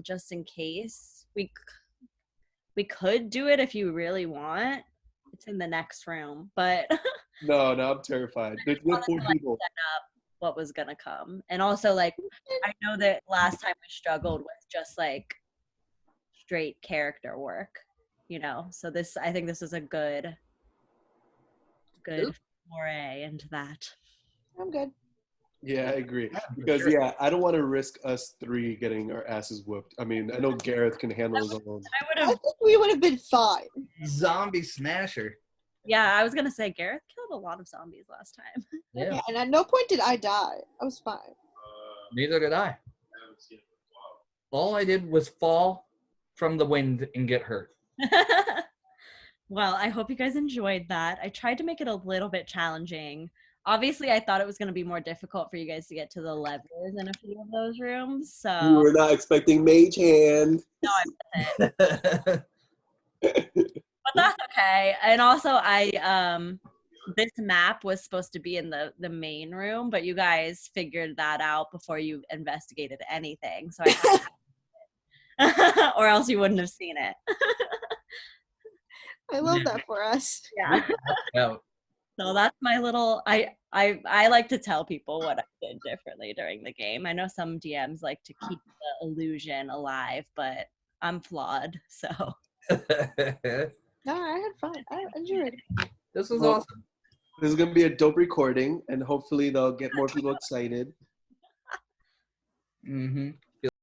just in case. We could do it if you really want. It's in the next room, but No, I'm terrified. There's 4 people. set up what was gonna come. And also like I know that last time we struggled with just like straight character work, you know. So I think this is a good good foray into that. I'm good. Yeah, I agree. Yeah, for Because sure. I don't want to risk us 3 getting our asses whooped. I mean, I know Gareth can handle his own. I would I have. think we would have been fine. Zombie smasher. Yeah, I was gonna say Gareth killed a lot of zombies last time. Yeah. Yeah, and at no point did I die. I was fine. Neither did I. All I did was fall from the wind and get hurt. Well, I hope you guys enjoyed that. I tried to make it a little bit challenging. Obviously, I thought it was going to be more difficult for you guys to get to the levers in a few of those rooms. We So, were not expecting Mage Hand. but that's okay. And also, this map was supposed to be in the main room, but you guys figured that out before you investigated anything. So or else you wouldn't have seen it. I love that for us. Yeah. Out. So that's my little. I like to tell people what I did differently during the game. I know some DMs like to keep the illusion alive, but I'm flawed. So No, I had fun. I enjoyed it. This was Well, awesome. This is going to be a dope recording, and hopefully they'll get more people excited. Mm-hmm.